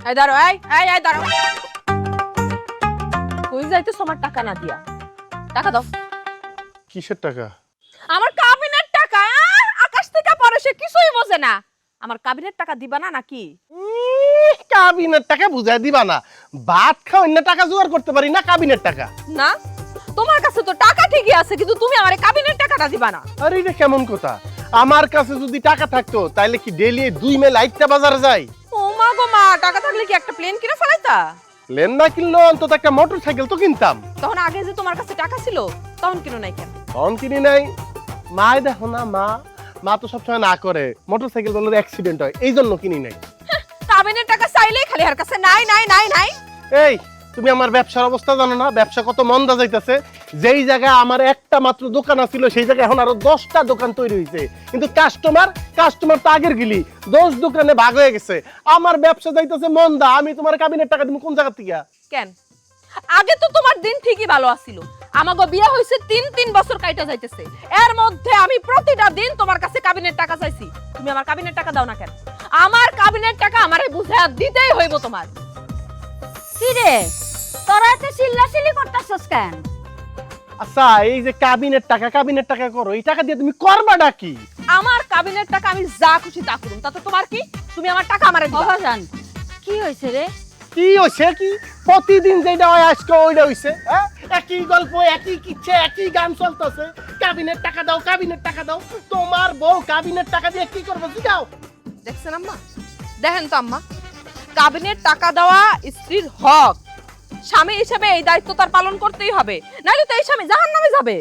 এই দাঁড়াও, এই দাঁড়াও। কই যাইতেছ আমার টাকা না দিয়া? টাকা দাও। কিসের টাকা? আমার কাবিনের টাকা। আকাশ থেকে পড়ে, সে কিছুই বোঝে না। আমার কাবিনের টাকা দিবা না নাকি? কাবিনের টাকা বুঝাই দিবা না? ভাত খাও না, টাকা জোগাড় করতে পারি না, কাবিনের টাকা? না, তোমার কাছে তো টাকা ঠিকই আছে, কিন্তু তুমি আমার কাবিনের টাকাটা দিবা না। আরে এটা কেমন কথা? আমার কাছে যদি টাকা থাকতো তাহলে কি ডেইলি 2 মেল আইটা বাজারে যাই? ও মা গো মা, টাকা থাকলে কি একটা প্লেন কিনে ফেলাইতা? প্লেন না কিনলো অন্তত একটা মোটরসাইকেল তো কিনতাম। তখন আগে যে তোমার কাছে টাকা ছিল তখন কিনো নাই কেন? তখন কিনি নাই। মা দেখো না, মা তো সবসময় না করে, মোটরসাইকেল গুলোর অ্যাক্সিডেন্ট হয়, এই জন্য কিনি নাই। কাবিনের টাকা চাইলেই খালি আর কাছে নাই নাই নাই নাই। এই তুমি আমার ব্যবসার অবস্থা জানো না? ব্যবসা কত মন্দা যাইতেছে। যেই জায়গায় আমার একটা মাত্র দোকান ছিল সেই জায়গায় এখন আরো 10টা দোকান তৈরি হয়েছে, কিন্তু কাস্টমার তো আগের গিলি 10 দোকানে ভাগ হয়ে গেছে। আমার ব্যবসা যাইতেছে মন্দা। আমি তোমার কাবিনের টাকা দিব কোন জায়গা থেকে? কেন? আগে তো তোমার দিন ঠিকই ভালো আছিল। আমাগো বিয়ে হইছে 3 বছর কাইটা যাইতেছে, এর মধ্যে আমি প্রতিটা দিন তোমার কাছে কাবিনের টাকা চাইছি। তুমি আমার কাবিনের টাকা দাও না কেন? আমার কাবিনের টাকা আমারে বুঝায়া দিতেই হইব তোমার। কি রে, তোরা এত চিল্লাচিল্লি করতাছস কেন? আচ্ছা, এই যে কাবিনের টাকা করো, এই টাকা দিয়ে তুমি করবাটা কি? আমার কাবিনের টাকা আমি যা খুশি তা করুম, তাতে তোমার কি? তুমি আমার টাকা আমারে দিবা। বাবাজান, কি হইছে রে? কি হইছে? কি প্রতিদিন যেটা হয় আজকে ওইটা হইছে? হ্যাঁ, একই গল্প, একই কিচ্ছে, একই গান চলতেছে। কাবিনের টাকা দাও। তোমার বউ কাবিনের টাকা দিয়ে কি করবে বুঝাও? দেখছেন আম্মা? দেখেন তো আম্মা, কাবিনের টাকা দেওয়া স্ত্রীর হক। স্বামী হিসেবে এই দায়িত্ব তার পালন করতেই হবে, নাহলে তো এই স্বামী জাহান্নামে যাবে।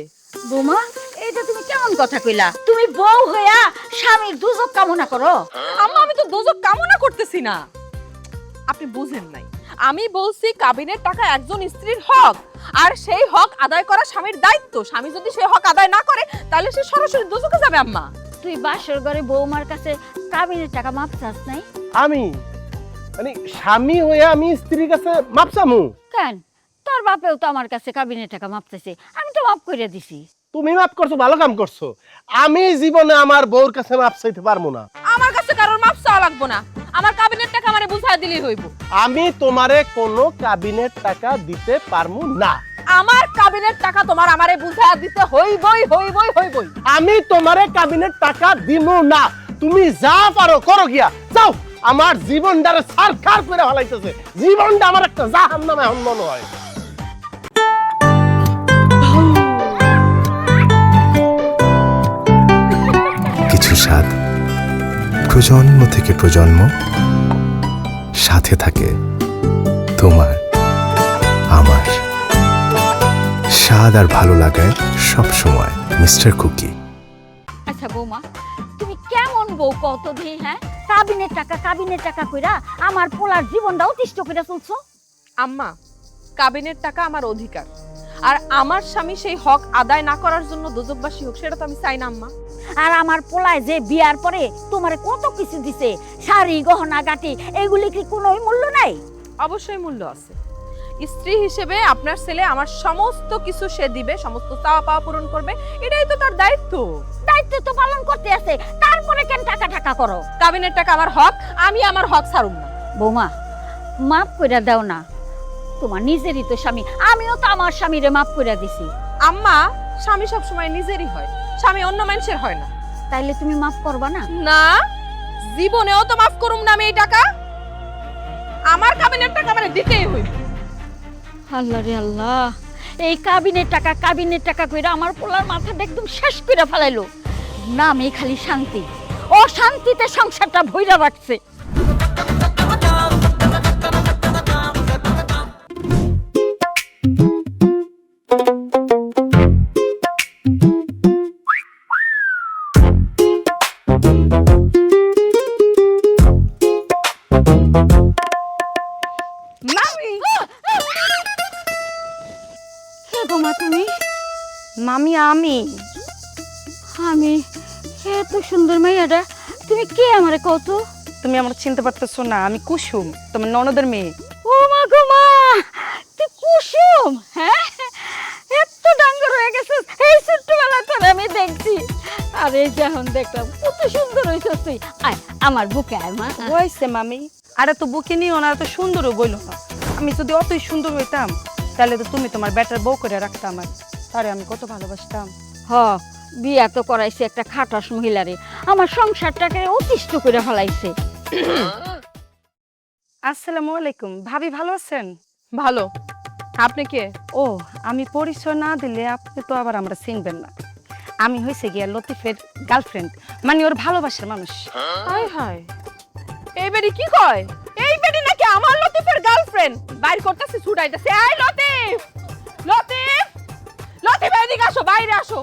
বোমা, এইটা তুমি কেমন কথা কইলা? তুমি বউ হইয়া স্বামীর দুজক কামনা করো? আম্মা, আমি তো দোজক কামনা করতেছি না, আপনি বুঝেন নাই। আমি বলছি কাবিনের টাকা একজন স্ত্রীর হক, আর সেই হক আদায় করা স্বামীর দায়িত্ব। স্বামী যদি সেই হক আদায় না করে তাহলে সে সরাসরি দোজকে যাবে। আম্মা, তুই বাসর ঘরে বৌমার কাছে কাবিনের টাকা মাপ চাস নাই? আমি মানে স্বামী হয়ে আমি স্ত্রীর কাছে মাপ চামু? কেন? তোর বাপেও তো আমার কাছে কাবিনের টাকা মাপ চাইছে, আমি তো মাপ করে দিছি। তুমি মাপ করছো, ভালো কাম করছো। আমি জীবনে আমার বউর কাছে মাপ চাইতে পারবো না। আমার কাছে কারোর মাপ চাওয়া লাগবো না, আমার কাবিনের টাকা আমারে বুঝায় দিলেই হইব। আমি তোমারে কোনো কাবিনের টাকা দিতে পারবো না। আমার কাবিনের টাকা তোমার আমারে বুঝায় দিতে হইবই। আমি তোমারে কাবিনের টাকা দিমু না। তুমি যা পারো করো গিয়া, যাও। আমার জীবনটারে সারখার করে ফেলাইতেছে। জীবনটা আমার একটা জাহান্নামে এখন মনে হয়। কিছু স্বাদ প্রজন্ম থেকে প্রজন্ম সাথে থাকে, তোমার আমার। স্বাদ আর ভালো লাগায় সব সময় মিস্টার কুকি। আচ্ছা বৌমা, তুমি কেমন বউ কত দিই? হ্যাঁ, কাবিনের টাকা কইরা আমার পোলার জীবনটা অতিষ্ঠ করে চলছো। আম্মা, কাবিনের টাকা আমার অধিকার, আর আমার স্বামী সেই হক আদায় না করার জন্য দোজকবাসী হোক, সেটা তো আমি চাই না আম্মা। আর আমার পোলায় যে বিয়ার পরে তোমারে কত কিছু দিছে, শাড়ি গহনা গাটি, এগুলি কি কোনো মূল্য নাই? অবশ্যই মূল্য আছে। স্ত্রী হিসেবে আপনার ছেলে আমার সমস্ত কিছু সে দিবে, সমস্ত চাওয়া পাওয়া পূরণ করবে, এটাই তো তার দায়িত্ব। দায়িত্ব তো পালন করতে আছে, তারপরে কেন টাকা করো? কাবিনের টাকা আমার হক, আমি আমার হক ছাড়ুম না। বৌমা, মাফ কইরা দাও না, তোমার নিজেরই তো স্বামী, আমিও তো আমার স্বামীরে মাফ কইরা দিছি। আম্মা, স্বামী সবসময় নিজেরই হয়, স্বামী অন্য মানুষের হয় না। তাইলে তুমি মাফ করবা না? না, জীবনেও তো মাফ করুম না আমি এই টাকা। আমার কাবিনের টাকা মানে দিতেই হইব। আল্লাহ রে আল্লাহ, এই কাবিনের টাকা কইরা আমার পোলার মাথাটা একদম শেষ কইরা ফেলাইলো। নামে খালি শান্তি, অশান্তিতে সংসারটা ভইরা রাখছে। মামি, আমি এত সুন্দর মাইয়াটা, তুমি কে আমারে কত? তুমি আমার চিনতে পারতেছো না? আমি কুসুম, তোমার ননদের মেয়ে। ও মা গো মা, তুই কুসুম? হ্যাঁ, এত ডাঙ্গর হয়ে গেছিস, এই ছোট্টবেলা তোর আমি দেখছি। আরে যখন দেখলাম কত সুন্দর হয়েছিস তুই, আয় আমার বুকে আয় মা। হয়েছে মামি, আরে তো বুকে নিও না, তো সুন্দরও বইল না। আমি যদি অতই সুন্দর হইতাম তাহলে তো তুমি তোমার বেটার বউ করে রাখতাম, আর তারে আমি কত ভালোবাসতাম। হ, বিয়া তো করাইছে একটা খাটাস মহিলারে, আমার সংসারটাকে অতিষ্ঠ করে ফেলাইছে। আসসালামু আলাইকুম ভাবি, ভালো আছেন? ভালো। আপনি কে? ও, আমি পরিচয় না দিলে আপনি তো আবার আমরা চিনবেন না। আমি হয়েছে গিয়া লতিফের গার্লফ্রেন্ড, মানে ওর ভালোবাসার মানুষ। হাই হাই, এই বেডি কি কয়? এই বেডি নাকি আমার লতিফের গার্লফ্রেন্ড? বাইর করতেছে, ছুটাইতেছে। এই লতিফ, লতিফ, লতিফ এদিকে আসো, বাইরে আসো।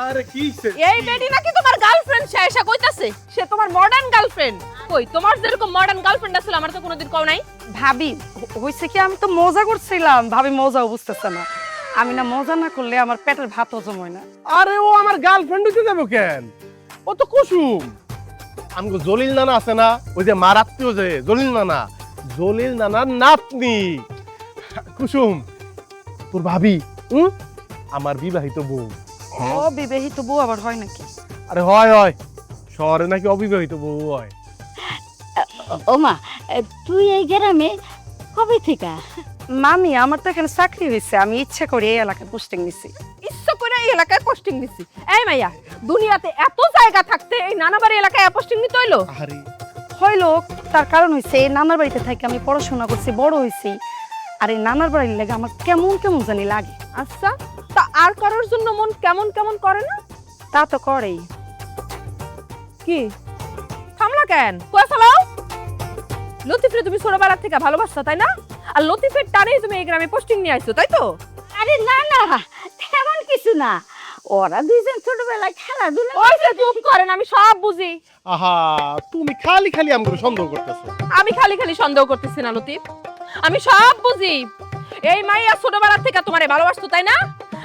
আরে কিছে? এই বেডি নাকি তোমার গার্লফ্রেন্ড? সে এসে কইতাছে সে তোমার মডার্ন গার্লফ্রেন্ড। কই, তোমার যেরকম মডার্ন গার্লফ্রেন্ড আছিল আমার তো কোনোদিন কও নাই। ভাবি হয়েছে কি, আমি তো মজা করছিলাম, ভাবি মজাও বুঝতেছে না। আমি না মজা না করলে আমার পেটের ভাত হজম হয় না। আরে ও আমার গার্লফ্রেন্ড হইতে যাবো কেন? ও তো কুসুম। আমগো জলিল নানা আছে না, ওই যে মারাত্মীয় যে জলিল নানা, জলিল নানার নাতনি কুসুম, তোর ভাবি আমার বিবাহিত বউ। অবিবাহিত বউ আবার হয় নাকি? আরে হয় হয়, শহরে নাকি অবিবাহিত বউ হয়। ওমা, তুই এই গ্রামে কবে থেকে? মামি আমার তো এখানে চাকরি হয়েছে, আমি ইচ্ছা করে এই এলাকায় পোস্টিং নিছি। ইচ্ছা করে এই এলাকায় পোস্টিং দিছি? এই মাইয়া, দুনিয়াতে এত জায়গা থাকতে এই নানাবাড়ি এলাকায় পোস্টিং নিতে হইলো? আরে হইলো, তার কারণ হয়েছে এই নানার বাড়িতে থেকে আমি পড়াশোনা করছি, বড় হয়েছি, আর এই নানার বাড়ির লেগে আমার কেমন কেমন জানি লাগে। আচ্ছা, তা আর কারোর জন্য মন কেমন কেমন করে না? তা তো করেই। কি থামলা কেন? কই ফেলাও। লতিফরে তুমি ছোটবেলা থেকে ভালোবাসছো তাই না? আর লতিফের টানেই তুমি এই গ্রামে পোস্টিং নিয়ে আইছো তাই তো? আরে না না, তেমন কিছু না, ওরা দুইজন ছোটবেলায় খেলাধুলা। ওই যে চুপ করেন, আমি সব বুঝি। আহা, তুমি খালি খালি আমগো সন্দেহ করতেছো। আমি খালি খালি সন্দেহ করতেছি না লতিফ, আমি সব বুঝি। এই মাইয়া ছোটবেলা থেকে তোমারে ভালোবাসতো তাই না?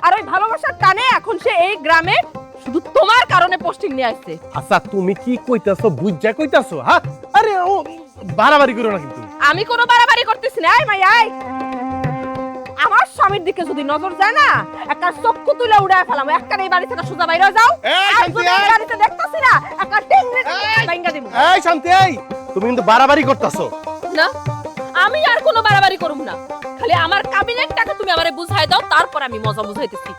আর ওই ভালোবাসার টানে এখন সে এই গ্রামে শুধু তোমার কারণে পোস্টিং নিয়ে আসছে। আচ্ছা তুমি কি কইতাছো, বুঝা কইতাছো? হ্যাঁ, আরে ও বাড়াবাড়ি করো না কিন্তু। আমি কোনো বাড়াবাড়ি করতেছি না। এই মাইয়া, এই আমার স্বামীর দিকে যদি নজর যায় না, একটা চক্ষু তুলে উড়ায় ফেলাম। একটা এই বাড়ি থেকে সোজা বাইরে যাও। এই আর শান্তি, যদি এই এই। বাড়িতে দেখতাছি না, একটা টেংরে ভাঙা দিব। এই শান্তি, এই তুমি কিন্তু বাড়াবাড়ি করতেছো। না, আমি আর কোনো বাড়াবাড়ি করব না। খালি আমার কাবিনের টাকা তুমি আমারে বুঝাই দাও, তারপর আমি মজা বুঝাইতেছি।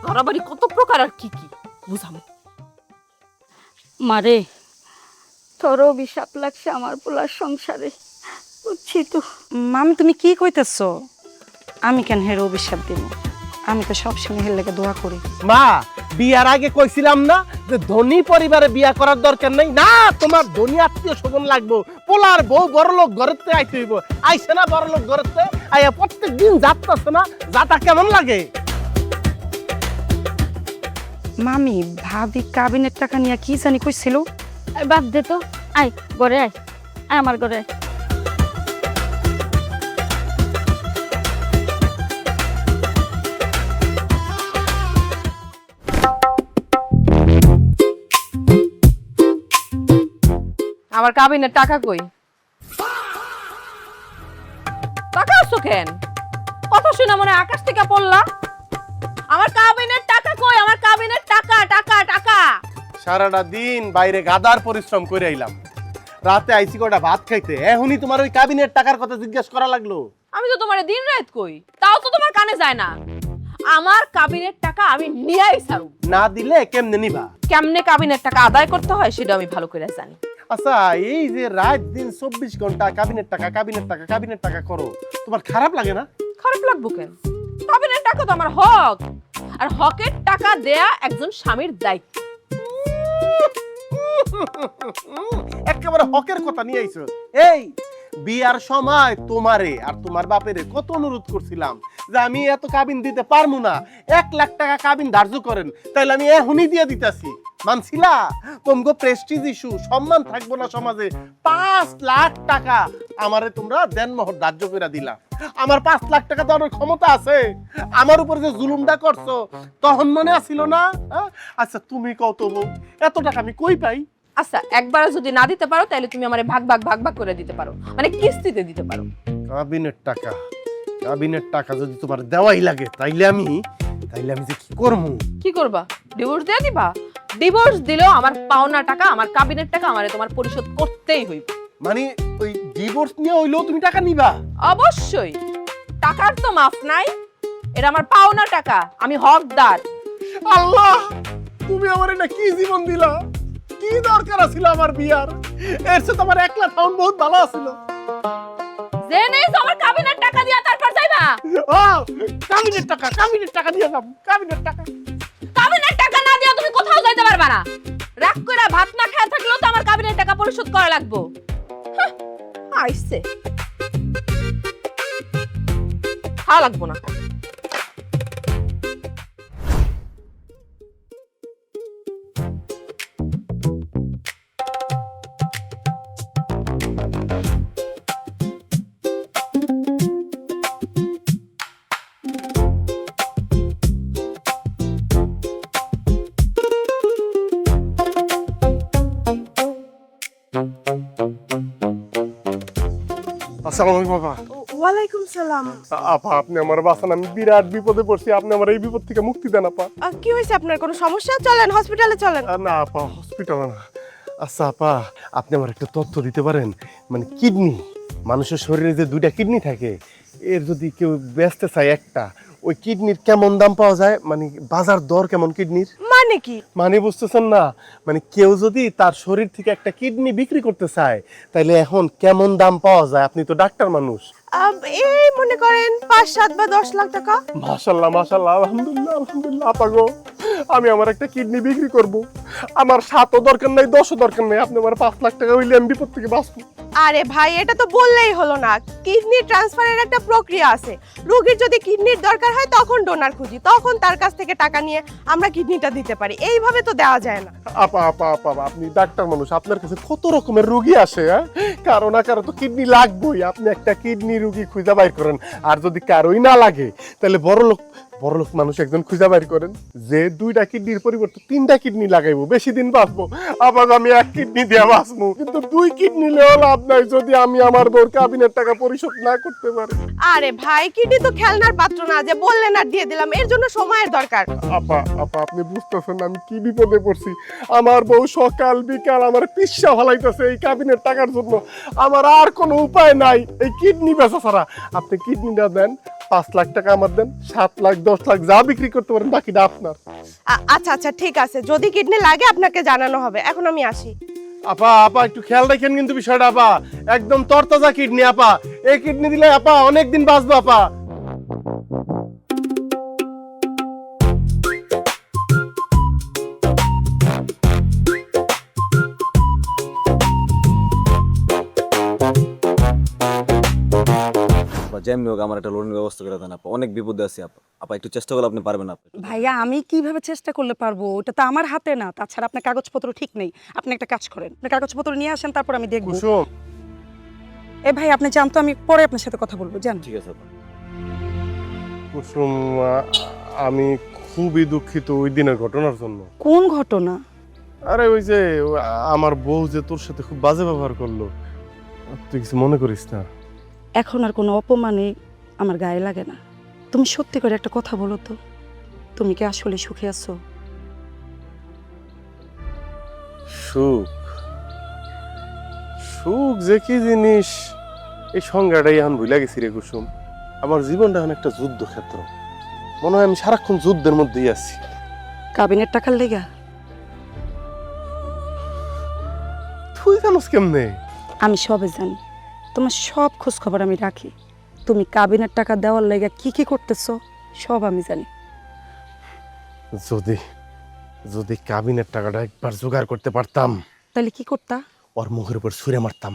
বাড়াবাড়ি কত প্রকার আর কি কি বুঝামু। মারে, তোর অভিশাপ লাগছে আমার পোলার সংসারে, বুঝছি তো। মামি তুমি কি কইতেছো? আমি কেন হের অভিশাপ দিব? আমি তো সবসময় হের লেগে দোয়া করি। মা, বিয়ার আগে কইছিলাম না যে ধনী পরিবারে বিয়া করার দরকার নাই? না, তোমার ধনী আত্মীয় স্বজন লাগবো। পোলার বউ বড়লোক ঘরেতে আইতে হইব। আইছে না বড়লোক ঘরেতে, আইয়া প্রত্যেক দিন যাত্রাছে না, যাতা কেমন লাগে? মামি ভাবি কাবিনের টাকা নিয়ে কি জানি কইছিল। বাদ দে তো, আয় ঘরে আয়, আয় আমার ঘরে। আমার কাবিনের টাকা কই? টাকা আসছো কেন? কথা শুনে মনে হয় আকাশ থেকে পড়লা। আমার কাবিনের টাকা কই? আমার কাবিনের টাকা টাকা টাকা। সারাটা দিন বাইরে গাদার পরিশ্রম করে আইলাম, রাতে আইসি কটা ভাত খাইতে, এখনই তোমার ওই কাবিনের টাকার কথা জিজ্ঞেস করা লাগলো? আমি তো তোমার দিন রাত কই, তাও তো তোমার কানে যায় না। আমার কাবিনের টাকা আমি নিয়েই ছাড়ব। না দিলে কেমনে নিবা? কেমনে কাবিনের টাকা আদায় করতে হয় সেটা আমি ভালো করে জানি। আচ্ছা, এই যে রাত দিন 24 ঘন্টা কাবিনের টাকা কাবিনের টাকা কাবিনের টাকা করো, তোমার খারাপ লাগে না? খারাপ লাগবো কেন? কাবিনের টাকা তো আমার হক, আর হকের টাকা দেয়া একজন স্বামীর দায়িত্ব। একেবারে হকের কথা নিয়ে আইছো। এই বিয়ার সময় তোমারে আর তোমার বাপেরে কত অনুরোধ করছিলাম যে আমি এত কাবিন দিতে পারবো না, 1 লাখ টাকা কাবিন ধার্য করেন, তাইলে আমি এখনই দিয়ে দিতেছি। মানছিলা? তোমগো প্রেস্টিজ ইস্যু, সম্মান থাকবো না সমাজে। 5 লাখ টাকা আমারে তোমরা দেনমোহর ধার্য করে দিলা। আমার 5 লাখ টাকা দেওয়ার ক্ষমতা আছে? আমার উপর যে জুলুমটা করছো তখন মনে আসিল না? আচ্ছা তুমি কত বউ, এত টাকা আমি কই পাই? আচ্ছা, একবার যদি না দিতে পারো তাহলে তুমি আমারে ভাগ ভাগ ভাগ ভাগ করে দিতে পারো, মানে কিস্তিতে দিতে পারো। কাবিনের টাকা যদি তোমার দেওয়াই লাগে তাইলে আমি যে কি করবো? কি করবা? ডিভোর্স দিয়ে দিবা? ডিভোর্স দিলেও আমার পাওনা টাকা, আমার কাবিনের টাকা আমারে তোমার পরিশোধ করতেই হইবে। মানে ওই ডিভোর্স নিয়ে হইলেও তুমি টাকা নিবা? অবশ্যই, টাকার তো মাফ নাই। এটা আমার পাওনা টাকা, আমি হকদার। আল্লাহ, তুমি আমার এটা কি জীবন দিলা? কি দরকার ছিল আমার বিয়ার? এর সাথে আমার একলা থাউন বহুত ভালো ছিল। যে নেই আমার কাবিনের টাকা দিয়া তারপর যাইবা। ও কাবিনের টাকা দিয়ে দাম, কাবিনের টাকা। কাবিনের টাকা না দিয়া তুমি কোথাও যাইতে পারবা না। রাগ কইরা ভাত না খায় থাকলেও তো আমার কাবিনের টাকা পরিশোধ করা লাগবে। আইছে খাওয়া লাগবো না। আসসালামু আলাইকুম বাবা। ওয়ালাইকুম সালাম। আপা, আপনি আমার বাঁচান, আমি বিরাট বিপদে পড়ছি, আপনি আমার এই বিপদ থেকে মুক্তি দেন আপা। কি হয়েছে আপনার? কোনো সমস্যা? চলেন হসপিটালে চলেন। না আপা, হসপিটালে না। আচ্ছা আপা, আপনি আমার একটা তথ্য দিতে পারেন? মানে কিডনি, মানুষের শরীরে যে দুইটা কিডনি থাকে, এর যদি কেউ বেচতে চায় একটা, ওই কিডনির কেমন দাম পাওয়া যায়? মানে বাজার দর কেমন কিডনির? মানে কি? মানে বুঝতেছেন না? মানে কেউ যদি তার শরীর থেকে একটা কিডনি বিক্রি করতে চায়, তাহলে এখন কেমন দাম পাওয়া যায়? আপনি তো ডাক্তার মানুষ। এই মনে করেন 5, 7 বা 10 লাখ টাকা। মাশাআল্লাহ মাশাআল্লাহ, আলহামদুলিল্লাহ আলহামদুলিল্লাহ। আপা গো, আমি আমার একটা কিডনি বিক্রি করব। আমার 7ও দরকার নাই, 10ও দরকার নাই, আপনি আমার 5 লাখ টাকা হইলে আমি বিপদ থেকে বাঁচবো। আরে ভাই, এটা তো বললেই হলো না। কিডনি ট্রান্সফারের একটা প্রক্রিয়া আছে। রোগীর যদি কিডনির দরকার হয় তখন ডোনার খুঁজি, তখন তার কাছ থেকে টাকা নিয়ে আমরা কিডনিটা দিতে পারি। এইভাবে তো দেওয়া যায় না। আপা আপা আপা, আপনি ডাক্তার মানুষ, আপনার কাছে কত রকমের রোগী আসে, হ্যাঁ? কারো না কারো তো কিডনি লাগবেই। আপনি একটা কিডনি রোগী খুঁজে বাইর করেন, আর যদি কারোই না লাগে তাহলে বড় লোক মানুষ একজন খুঁজে বাইর করেন, যে 2টা কিডনির পরিবর্তে 3টা কিডনি লাগাইবো, বেশি দিন বাঁচবো। আবার আমি 1 কিডনি দিয়ে বাঁচবো, কিন্তু 2 কিডনি নিলেও লাভ নাই যদি আমি আমার বউর কাবিনের টাকা পরিশোধ না করতে পারি। আরে ভাই, কিডনি তো খেলনার পাত্র না যে বললেন আর দিয়ে দিলাম। এর জন্য সময়ের দরকার। আপা আপা, আপনি বুঝতেছেন না আমি কি বিপদে পড়ছি? আমার বউ সকাল বিকাল আমার পিচ্ছা ফালাইতেছে এই কাবিনের টাকার জন্য। আমার আর কোনো উপায় নাই এই কিডনি বেচা ছাড়া। আপনি কিডনিটা দেন, 5 লাখ টাকা আমার দেন, 7 লাখ 10 লাখ যা বিক্রি করতে পারেন, বাকিটা আপনার। আচ্ছা আচ্ছা, ঠিক আছে। যদি কিডনি লাগে আপনাকে জানানো হবে। এখন আমি আসি। আপা আপা, একটু খেয়াল রাখেন কিন্তু বিষয়টা আপা। একদম তরতাজা কিডনি আপা, এই কিডনি দিলে আপা অনেকদিন বাঁচবো আপা। যেমনি হোক আমার একটা লোনের ব্যবস্থা করে দেন আপা, অনেক বিপদে আছি আপা। আপা একটু চেষ্টা করলে আপনি পারবেন আপা। ভাইয়া, আমি কিভাবে চেষ্টা করলে পারবো? ওটা তো আমার হাতে না। তাছাড়া আপনার কাগজপত্র ঠিক নেই। আপনি একটা কাজ করেন, আপনার কাগজপত্র নিয়ে আসেন, তারপর আমি দেখবো। কুসুম, এ ভাই, আপনি জানতো, আমি পরে আপনার সাথে কথা বলবো, জান। ঠিক আছে আপা। কুসুম, আমি খুবই দুঃখিত ওই দিনের ঘটনার জন্য। কোন ঘটনা? আরে ওই যে আমার বউ যে তোর সাথে খুব বাজে ব্যবহার করলো, তুই কিছু মনে করিস না? এখন আর কোনো অপমানে আমার গায়ে লাগে না। তুমি সত্যি করে একটা কথা বলো তো, তুমি কি আসলে সুখে আছো? সুখ, সুখ যে কি জিনিস এই সংজ্ঞাটাই এখন ভুলে গেছি রে কুসুম। আমার জীবনটা এখন একটা যুদ্ধ ক্ষেত্র, মনে হয় আমি সারাক্ষণ যুদ্ধের মধ্যেই আছি। কাবিনের টাকার লেগা? তুই জানোস কেমনে? আমি সবে জানি, তোমার সব খোঁজ খবর আমি রাখি। তুমি কাবিনের টাকা দেওয়ার লেগা কি কি করতেছো সব আমি জানি। যদি যদি কাবিনের টাকাটা একবার জোগাড় করতে পারতাম, তাহলে কি করতা? ওর মুখের উপর ছুঁড়ে মারতাম,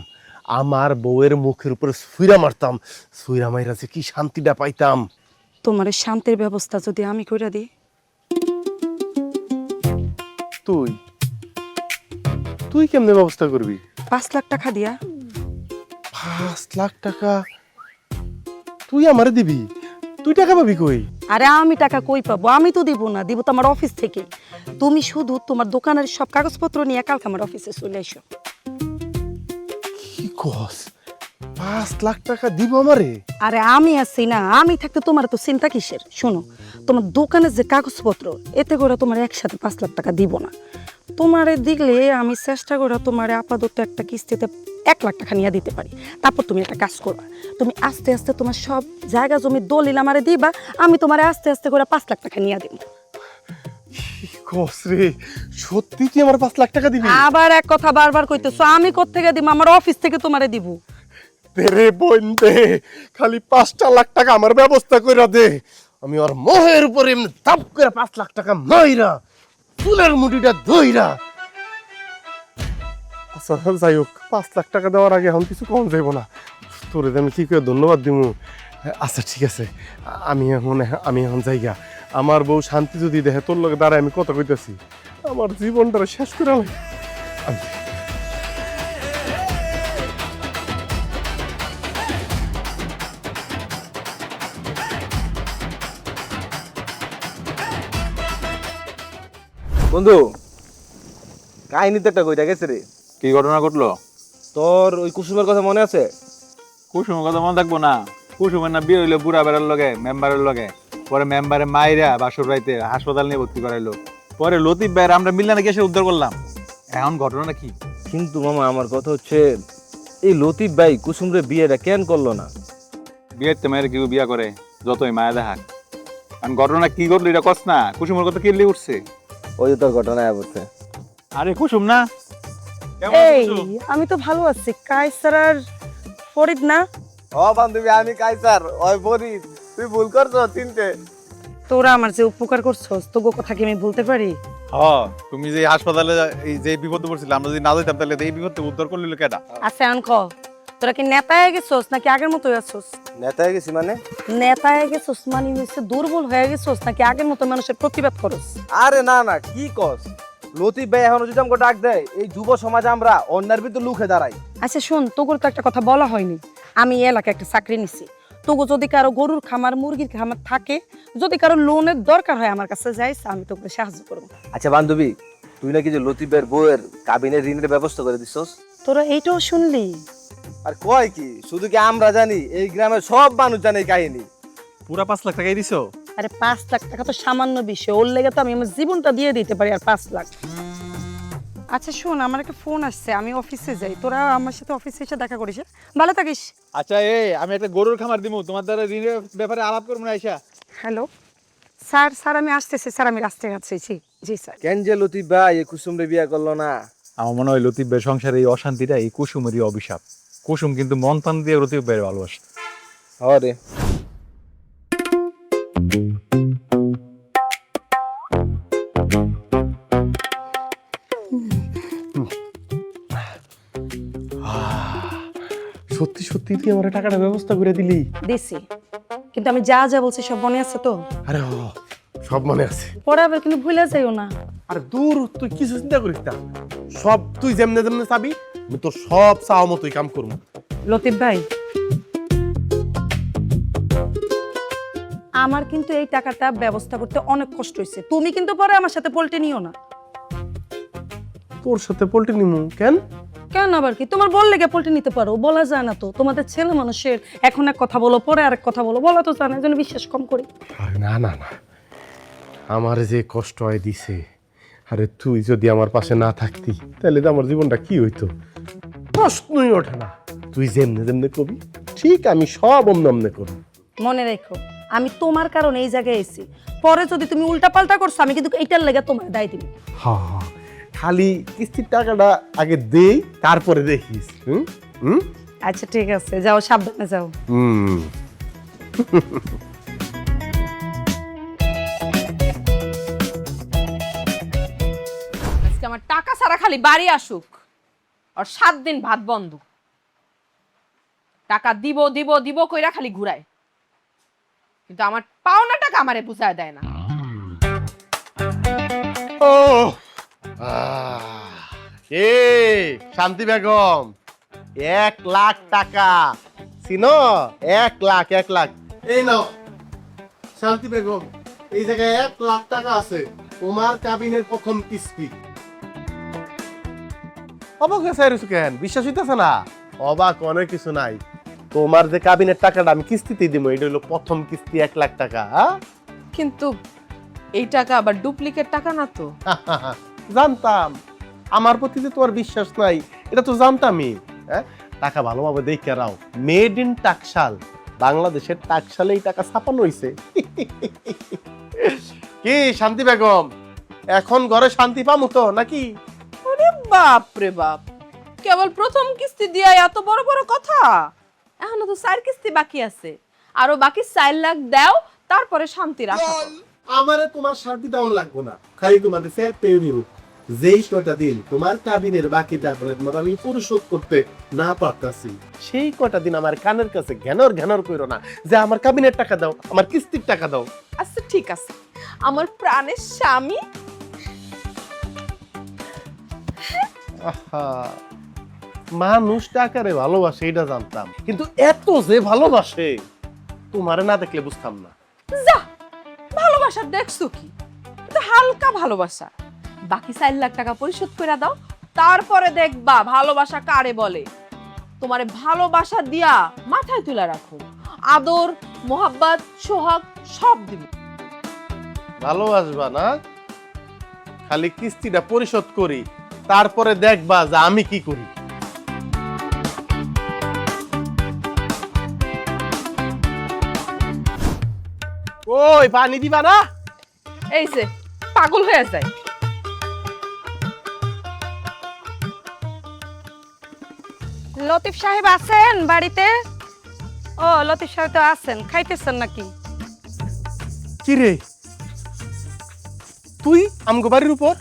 আমার বউয়ের মুখের উপর ছুঁড়া মারতাম। ছুঁড়া মাইরা যে কি শান্তিটা পাইতাম। তোমার এই শান্তির ব্যবস্থা যদি আমি কইরা দিই? তুই তুই কেমনে ব্যবস্থা করবি? 5 লাখ টাকা দিয়া। 5 লাখ টাকা তুই আমারে দিবি? তুই টাকা পাবি কই? আরে আমি টাকা কই পাবো? আমি তো দিব না, দিব তো আমার অফিস থেকে। তুমি শুধু তোমার দোকানের সব কাগজপত্র নিয়ে কালকে আমার অফিসে চলে এসো। কি কস? 5 লাখ টাকা দিব আমারে? আরে আমি আছি না, আমি থাকতে তোমার তো চিন্তা কিসের? শোনো, তোমার দোকানের যে কাগজপত্র, এতে করে তোমার একসাথে 5 লাখ টাকা দিব না। তোমারে দিলে আমি চেষ্টা করে তোমারে আপাতত একটা কিস্তিতে 1 লাখ টাকা নিয়ে দিতে পারি। তারপর তুমি একটা কাজ করবা, তুমি আস্তে আস্তে তোমার সব জায়গা জমি দলিল আমারে দিবা, আমি তোমারে আস্তে আস্তে করে 5 লাখ টাকা নিয়ে দিব। কি কস রে, সত্যি তুই আমার 5 লাখ টাকা দিবি? আবার এক কথা বারবার কইতেছো, আমি কোত্থেকে দিব? আমার অফিস থেকে তোমারে দিব। তেরে বোন দে, খালি 5 লাখ টাকা আমার ব্যবস্থা করে দে। আমি ওর মোহের উপরে এমনি তাপ করে 5 লাখ টাকা মাইরা চুলের মুঠিটা ধইরা। আচ্ছা যাই হোক, 5 লাখ টাকা দেওয়ার আগে এখন কিছু কম যাইব না। তোরে যে আমি কি করে ধন্যবাদ দিব। আচ্ছা ঠিক আছে, আমি এখন যাইগা। আমার বউ শান্তি যদি দেখে তোর লগে দাঁড়ায় আমি কথা কইতেছি, আমার জীবনটা শেষ করে আমি বন্ধু কাহিনী তো একটা কইটা গেছে রে। কি ঘটনা ঘটলো? তোর ওই কুসুমের কথা মনে আছে? কুসুমের কথা মনে থাকবো না? কুসুমের না বিয়ে হইলো বুড়া বেড়ার লগে, মেম্বারের লগে। পরে মেম্বারে মাইরা বাসর রাইতে হাসপাতাল নিয়ে ভর্তি করাইলো। পরে লতিফ ভাইয়ের আমরা মিললে নাকি এসে উদ্ধার করলাম। এখন ঘটনা কি? কিন্তু মামা আমার কথা হচ্ছে, এই লতিফ ভাই কুসুমরে বিয়েটা কেন করলো না? বিয়েতে মায়ের কেউ বিয়া করে, যতই মায়া দেখাক। কারণ ঘটনা কি ঘটলো এটা কস না? কুসুমের কথা কিনলে উঠছে। ওই যে তোর ঘটনা বলছে। আরে কুসুম না? কেমন এই আছো? আমি তো ভালো আছি। কায়সার আর ফরিদ না? ও বান্ধবী আমি কাইসার, ওই ফরিদ। তুই ভুল করছো চিনতে। তোরা আমার যে উপকার করছস, তোগো কথা কি আমি বলতে পারি? হ্যাঁ, তুমি যে হাসপাতালে এই যে বিপদে পড়ছিলে, আমরা যদি না যাইতাম তাহলে এই বিপদে উদ্ধার করলিল কেডা? আচ্ছা আনক, তোরা কি নেতায় গেছস নাকি আগের মতো আছস? নেতা হয়ে গেছি মানে? নেতায় গেছস মানে হচ্ছে দুর্বল হয়ে গেছস নাকি আগের মতো মানুষের প্রতিবাদ করস? আরে না না, কি কস? লতিফ ভাই এখনো যদি আমাকে ডাক দেয়, এই যুব সমাজে আমরা অন্যার বিরুদ্ধে লুকে দাঁড়াই। আচ্ছা শোন, তোগোর তো একটা কথা বলা হয়নি। আমি এই এলাকায় একটা চাকরি নিছি। তোগো যদি কারো গরুর খামার, মুরগির খামার থাকে, যদি কারো লোনের দরকার হয় আমার কাছে যাইস, আমি তোকে সাহায্য করবো। আচ্ছা বান্ধবী, তুই নাকি যে লতিফ ভাইয়ের বউয়ের কাবিনের ঋণের ব্যবস্থা করে দিছস? তোরা এইটাও শুনলি? আর কয় কি, শুধু কি আমরা জানি, এই গ্রামের সব মানুষ জানে এই কাহিনী। পুরা 5 লাখ টাকাই দিছো? আরে 5 লাখ টাকা তো সামান্য বিষয়, ওর লেগে তো আমি আমার জীবনটা দিয়ে দিতে পারি। আর 5 লাখ? আচ্ছা শোন, আমার একটা ফোন আসছে, আমি অফিসে যাই। তোরা আমার সাথে অফিসে এসে দেখা করিস। ভালো থাকিস। আচ্ছা আমি একটা গরুর খামার দিমু, তোমার দ্বারা ঋণের ব্যাপারে আলাপ করবো না আইসা? হ্যালো স্যার, স্যার আমি আসতেছি স্যার, আমি রাস্তায় আছি। জি স্যার। কেন যে লতিফ ভাই এই কুসুমরে বিয়ে করলো না? আমার মনে হয় লতিফ ভাইয়ের সংসারে এই অশান্তিটা এই কুসুমেরই অভিশাপ। কুসুম কিন্তু মন প্রাণ দিয়ে লতিফ ভাইয়ের ভালোবাসে। হরে সত্যি সত্যি তুই আমার টাকাটা ব্যবস্থা করে দিলি? দিছি, কিন্তু আমি যা যা বলছি সব মনে আছে তো? আরে সব মনে আছে। পরে আবার কিন্তু ভুলে যাইও না। আরে দূর, তুই কিছু চিন্তা করিস না। সব তুই যেমনে যেমনে চাবি, আমি তোর সব চাওয়া মতোই কাম করবো। লতিফ ভাই, আমার কিন্তু এই টাকাটা ব্যবস্থা করতে অনেক কষ্ট হয়েছে। তুমি কিন্তু পরে আমার সাথে পল্টে নিও না। তোর সাথে পল্টে নিমু কেন? কেন আবার কি? তোমার বললে গে পল্টে নিতে পারো, বলা যায় না তো? তোমাদের ছেলে মানুষের এখন এক কথা বলো, পরে আরেক কথা বলো, বলা তো জানে, না যেন বিশ্বাস কম করি। আরে না না না, আমার যে কষ্ট হয় দিছে, আরে তুই যদি আমার পাশে না থাকতি তাহলে তো আমার জীবনটা কি হইতো? প্রশ্নই ওঠে না। তুই যেমনে যেমনে কবি ঠিক আমি সব অমনে করবো। মনে রেখো, আমি তোমার কারণে এই জায়গায় এসেছি। পরে যদি তুমি উল্টা পাল্টা করছো, আমি কিন্তু এইটার লেগে তোমার দায় দিব। হ্যাঁ, খালি কিস্তির টাকাটা আগে দেই, তারপরে দেখিস। হুম হুম আচ্ছা ঠিক আছে, যাও, সাবধানে যাও। হুম। আজকে আমার টাকা ছাড়া খালি বাড়ি আসুক, আর 7 দিন ভাত বন্ধ। টাকা দিব দিব দিব কইরা খালি ঘুরায়, কিন্তু আমার পাওনা টাকা আমারে বুঝায় দেয় না। ও এ শান্তি বেগম, 1 লাখ টাকা চিনো? 1 লাখ 1 লাখ এই নাও শান্তি বেগম, এই জায়গায় 1 লাখ টাকা আছে, তোমার কাবিনের প্রথম কিস্তি। অবাক হয়েছে কেন? বিশ্বাস হইতেছে না? অবাক অনেক কিছু নাই। তোমার যে কাবিনের টাকাটা আমি কিস্তিতে দিব, এটা হলো প্রথম কিস্তি 1 লাখ টাকা। হ্যাঁ কিন্তু এই টাকা আবার ডুপ্লিকেট টাকা না তো? জানতাম আমার প্রতি যে তোমার বিশ্বাস নাই এটা তো জানতামই। হ্যাঁ, টাকা ভালোভাবে দেখে রাও, মেড ইন টাকশাল, বাংলাদেশের টাকশালেই টাকা ছাপানো হইছে। কি শান্তি বেগম, এখন ঘরে শান্তি পামু তো নাকি? বাপ রে বাপ, কেবল প্রথম কিস্তি দিয়া এত বড় বড় কথা? এখনো তো 4 কিস্তি বাকি আছে, আরো বাকি 4 লাখ দাও, তারপরে শান্তি রাখো। আমারে তোমার শান্তি দাও লাগবো না, খালি তোমাদের ফের পেয়ে নিব। যেই কটা দিন তোমার কাবিনের বাকি টাকার আমি পরিশোধ করতে না পারতাছি, সেই কটা দিন আমার কানের কাছে ঘ্যানর কইরো না যে আমার কাবিনের টাকা দাও, আমার কিস্তির টাকা দাও। আচ্ছা ঠিক আছে, আমার প্রাণের স্বামী। আহা, মানুষ টাকারে ভালোবাসে এটা জানতাম, কিন্তু এত যে ভালোবাসে তোমারে না দেখলে বুঝতাম না। যা, ভালোবাসা দেখছো কি? এটা হালকা ভালোবাসা। বাকি 4 লাখ টাকা পরিশোধ করে দাও, তারপরে দেখবা ভালোবাসা কারে বলে। তোমারে ভালোবাসা দিয়া মাথায় তুলে রাখো, আদর মোহাব্বত সোহাগ সব দিব। ভালোবাসবা না, খালি কিস্তিটা পরিশোধ করি, তারপরে দেখবা যে আমি কি করি। ওই পানি দিবা না? এই যে পাগল হয়ে যায়। লতিফ সাহেব আছেন বাড়িতে? ও লতিফ সাহেব তো আছেন, খাইতেছেন নাকি? কি রে তুই আমগো বাড়ির উপর?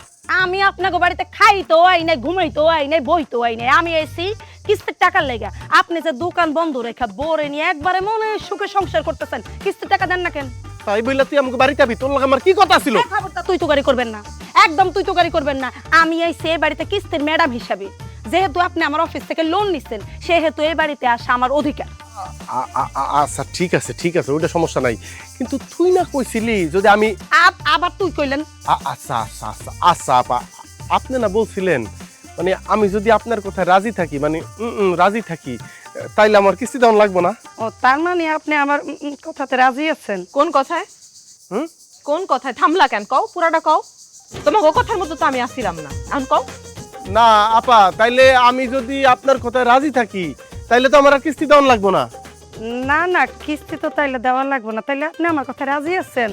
আমি আপনাকে বাড়িতে খাইতো আই নাই, ঘুমাইতো আই নাই, বইতো আই নাই, আমি এসি কিস্তির টাকার লেগা। আপনি যে দোকান বন্ধ রেখা বোরে নিয়ে একবারে মনে সুখে সংসার করতেছেন, কিস্তির টাকা দেন না কেন? তাই বইলা তুই আমগো বাড়িতে আবি, তোর লগে আমার কি কথা ছিল? খবরটা তুই তো গাড়ি করবেন না, একদম তুই তো গাড়ি করবেন না। আমি এসে এই বাড়িতে কিস্তির ম্যাডাম হিসাবে, যেহেতু আপনি আমার অফিস থেকে লোন নিচ্ছেন, সেহেতু এই বাড়িতে আসা আমার অধিকার। আচ্ছা ঠিক আছে, ওইটা সমস্যা নাই, কিন্তু তুই না কইছিলি যদি আমি আবার তুই কইলেন? আচ্ছা আপা, আপনি না বলছিলেন মানে আমি যদি আপনার কথায় রাজি থাকি, মানে রাজি থাকি, তাইলে আমার কিস্তি দেওয়া লাগবে না। ও তার মানে আপনি আমার কথাতে রাজি আছেন? কোন কথায়? কোন কথায়? থামলা কেন? কও, পুরাটা কও। তোমাকে ও কথার মতো তো আমি আসছিলাম না, এখন কও। না আপা, তাইলে আমি যদি আপনার কথায় রাজি থাকি, তাইলে তো আমার আর কিস্তি দেওয়া লাগবে না। না না, কিস্তি তো তাইলে দেওয়া লাগবে না। তাইলে আপনি আমার কথা রাজি আছেন?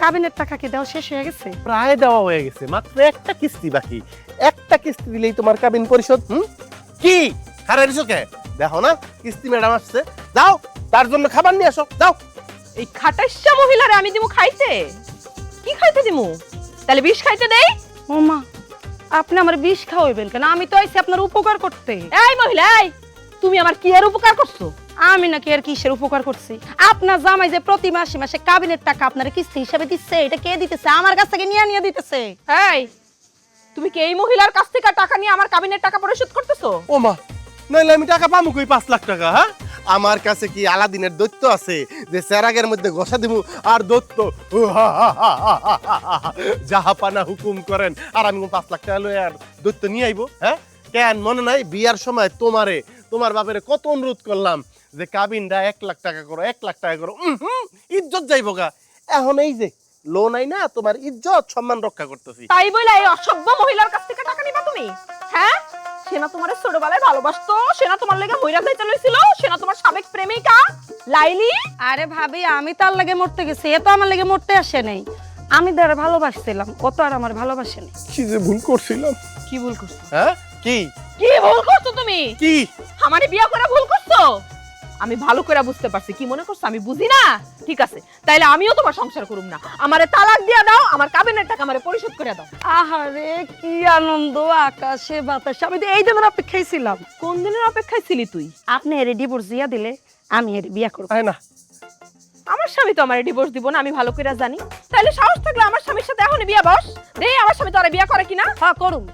কাবিনের টাকা কি দেওয়া শেষ হয়ে গেছে? প্রায় দেওয়া হয়ে গেছে, মাত্র একটা কিস্তি বাকি। একটা কিস্তি দিলেই তোমার কাবিন পরিশোধ। কি হারাইছো কে? দেখো না কিস্তি ম্যাডাম আসছে, যাও তার জন্য খাবার নিয়ে আসো, যাও। এই খাটাইশা মহিলারে আমি দিমু খাইতে? কি খাইতে দিমু? তাহলে বিষ খাইতে দেই? ও মা, আপনি আমার বিষ খাওয়াইবেন কেন? আমি তো আইছি আপনার উপকার করতে। এই মহিলা, এই তুমি আমার কি আর উপকার করছো? আমি নাকি আর কিসের উপকার করছি? আপনার জামাই যে প্রতি মাসে মাসে কাবিনের টাকা আপনার কিস্তি হিসাবে দিচ্ছে, এটা কে দিতেছে? আমার কাছ থেকে নিয়ে দিতেছে। এই তুমি কি এই মহিলার কাছ থেকে টাকা নিয়ে আমার কাবিনের টাকা পরিশোধ করতেছো? ও মা, নাইলে আমি টাকা পামু কই 5 লাখ টাকা? হ্যাঁ, আমার কাছে কি আলাদিনের দৈত্য আছে যে চেরাগের মধ্যে ঘষা দিমু আর দৈত্য জাহাপানা হুকুম করেন আর আমি 5 লাখ টাকা লই আর দৈত্য নিয়ে আইবো? হ্যাঁ, কেন মনে নাই বিয়ার সময় তোমার বাপেরে কত অনুরোধ করলাম যে কাবিনটা 1 লাখ টাকা করো, 1 লাখ টাকা করো। ইজ্জত যাইবো গা। এখন এই যে লোন আই না, তোমার ইজ্জত সম্মান রক্ষা করতেছি। তাই বইলা এই অসভ্য মহিলার কাছ থেকে টাকা নিবা তুমি? হ্যাঁ, সেনা তোমার ছোটবেলায় ভালোবাসতো, সেনা তোমার লেগে মইরা যাইতে লইছিল, সেনা তোমার সাবেক প্রেমিকা লাইলি। আরে ভাবি, আমি তার লাগে মরতে গেছি, এ তো আমার লাগে মরতে আসে নাই। আমি তারে ভালোবাসছিলাম, ও তো আর আমার ভালোবাসে নাই। কি যে ভুল করছিলাম। কি ভুল করছো? হ্যাঁ, কি কি ভুল করছো তুমি? কি আমারে বিয়া করে ভুল করছো? আমি ভালো করে বুঝতে পারছি কি মনে করছো আমি বুঝি না। ঠিক আছে, তাইলে আমিও তোমার সংসার করুম না, আমারে তালাক দিয়া দাও, আমার কাবিনের টাকা আমারে পরিশোধ করে দাও। আহারে কি আনন্দ, আকাশে বাতাসে। আমি তো এই দিনের অপেক্ষায় ছিলাম। কোন দিনের অপেক্ষায় ছিলি তুই? আপনি এর ডিভোর্স দিয়া দিলে আমি এর বিয়া করব। আয় না, আমার স্বামী তো আমারে ডিভোর্স দিব না, আমি ভালো করে জানি। তাইলে সাহস থাকলে আমার স্বামীর সাথে এখনই বিয়া বস, দেই আমার স্বামী তোরে বিয়া করে কিনা। হ্যাঁ করুম।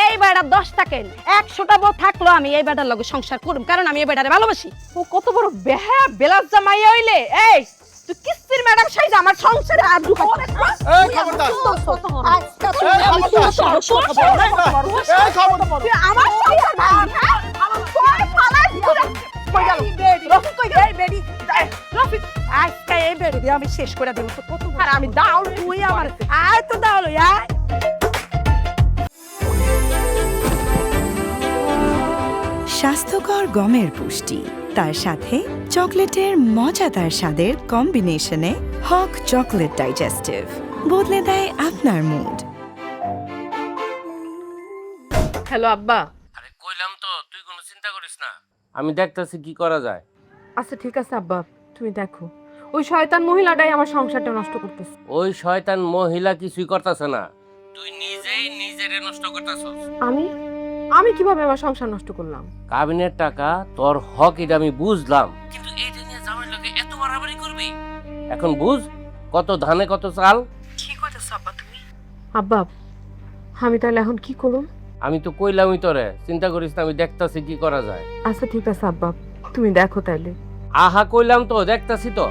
এই বেড়া 10 টাকেন 100টা বউ থাকলো আমি এই বেড়ার লগে সংসার করুম, কারণ আমি এই বেড়ারে ভালোবাসি। ও কত বড় বেহা বেলাজ্জা মাইয়া হইলে। এই তুই কিস্তির ম্যাডাম সাইজ আমার সংসারে আর ঢুকা। এই খবরদার, আজকে তুই আমার সংসার ভাঙ, হ্যাঁ? আমার তোরে ফালাই দিছিস। কই গেল রফিক? কই গেল বেডি? রফিক আজকে এই বেড়ি দিয়ে আমি শেষ করে দেব। তো কত আর আমি দাও তুই আমার আয় তো দাও লই আয়। স্বাস্থ্যকর গমের পুষ্টি, তার সাথে চকলেটের মজাদার স্বাদের কম্বিনেশনে হক চকলেট ডাইজেস্টিভ বদলে দেয় আপনার মুড। হ্যালো আব্বা। আরে কইলাম তো তুই কোনো চিন্তা করিস না, আমি দেখতাছি কি করা যায়। আচ্ছা ঠিক আছে আব্বা, তুমি দেখো। ওই শয়তান মহিলাটাই আমার সংসারটা নষ্ট করতেছে। ওই শয়তান মহিলা কিছুই করতেছে না, তুই নিজেই নিজেরে নষ্ট করতেছস। আমি কিভাবে আমার সংসার নষ্ট করলাম? কাবিনের টাকা তোর হক, এটা আমি বুঝলাম, কিন্তু এইটা নিয়ে জামাই লোকে এত বাড়াবাড়ি করবি? এখন বুঝ কত ধানে কত চাল। কি কইতেছ আব্বা তুমি? আব্বা আমি তাহলে এখন কি করব? আমি তো কইলামই তোরে, চিন্তা করিস না, আমি দেখতাছি কি করা যায়। আচ্ছা ঠিক আছে আব্বা, তুমি দেখো তাইলে। আহা কইলাম তো, দেখতাছি তো।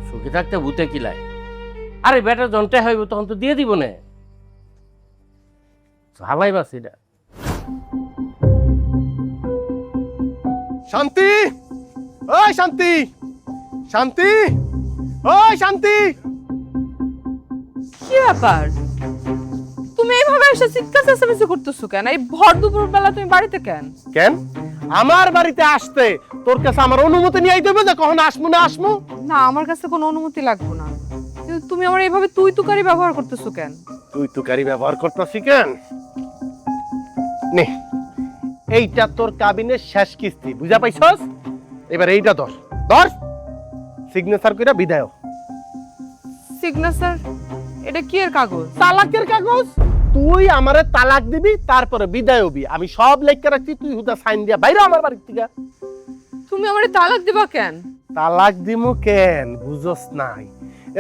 সুখে থাকতে ভূতে কিলায়। আরে বেটা জনটা হইব তখন তো দিয়ে দিব না, ভালাই বাসি না। শান্তি, ওই শান্তি, শান্তি, ওই শান্তি। কি ব্যাপার? তুমি এইভাবে এসে চিৎকার চেঁচামেচি করতেছো কেন? এই ভর দুপুর বেলা তুমি বাড়িতে কেন? কেন আমার বাড়িতে আসতে তোর কাছে আমার অনুমতি নিয়ে আইতে হবে যে কখন আসমু না আসমু? না, আমার কাছে কোনো অনুমতি লাগবে না, কিন্তু তুমি আমার এইভাবে তুই তুকারি ব্যবহার করতেছো কেন? তুই তুকারি ব্যবহার করতেছি কেন? নে, এইটা তোর কাবিনের শেষ কিস্তি, বুঝা পাইছস? এবার এইটা ধর, ধর, সিগনেচার কইরা বিদায় হ। সিগনেচার? এটা কি এর কাগজ? তালাকের কাগজ। তুই আমারে তালাক দিবি, তারপরে বিদায় হবি। আমি সব লেখা রাখছি, তুই হুদা সাইন দিয়া বাইরে আমার বাড়ি থেকে। তুমি আমারে তালাক দিবা কেন? তালাক দিমু কেন বুঝস নাই?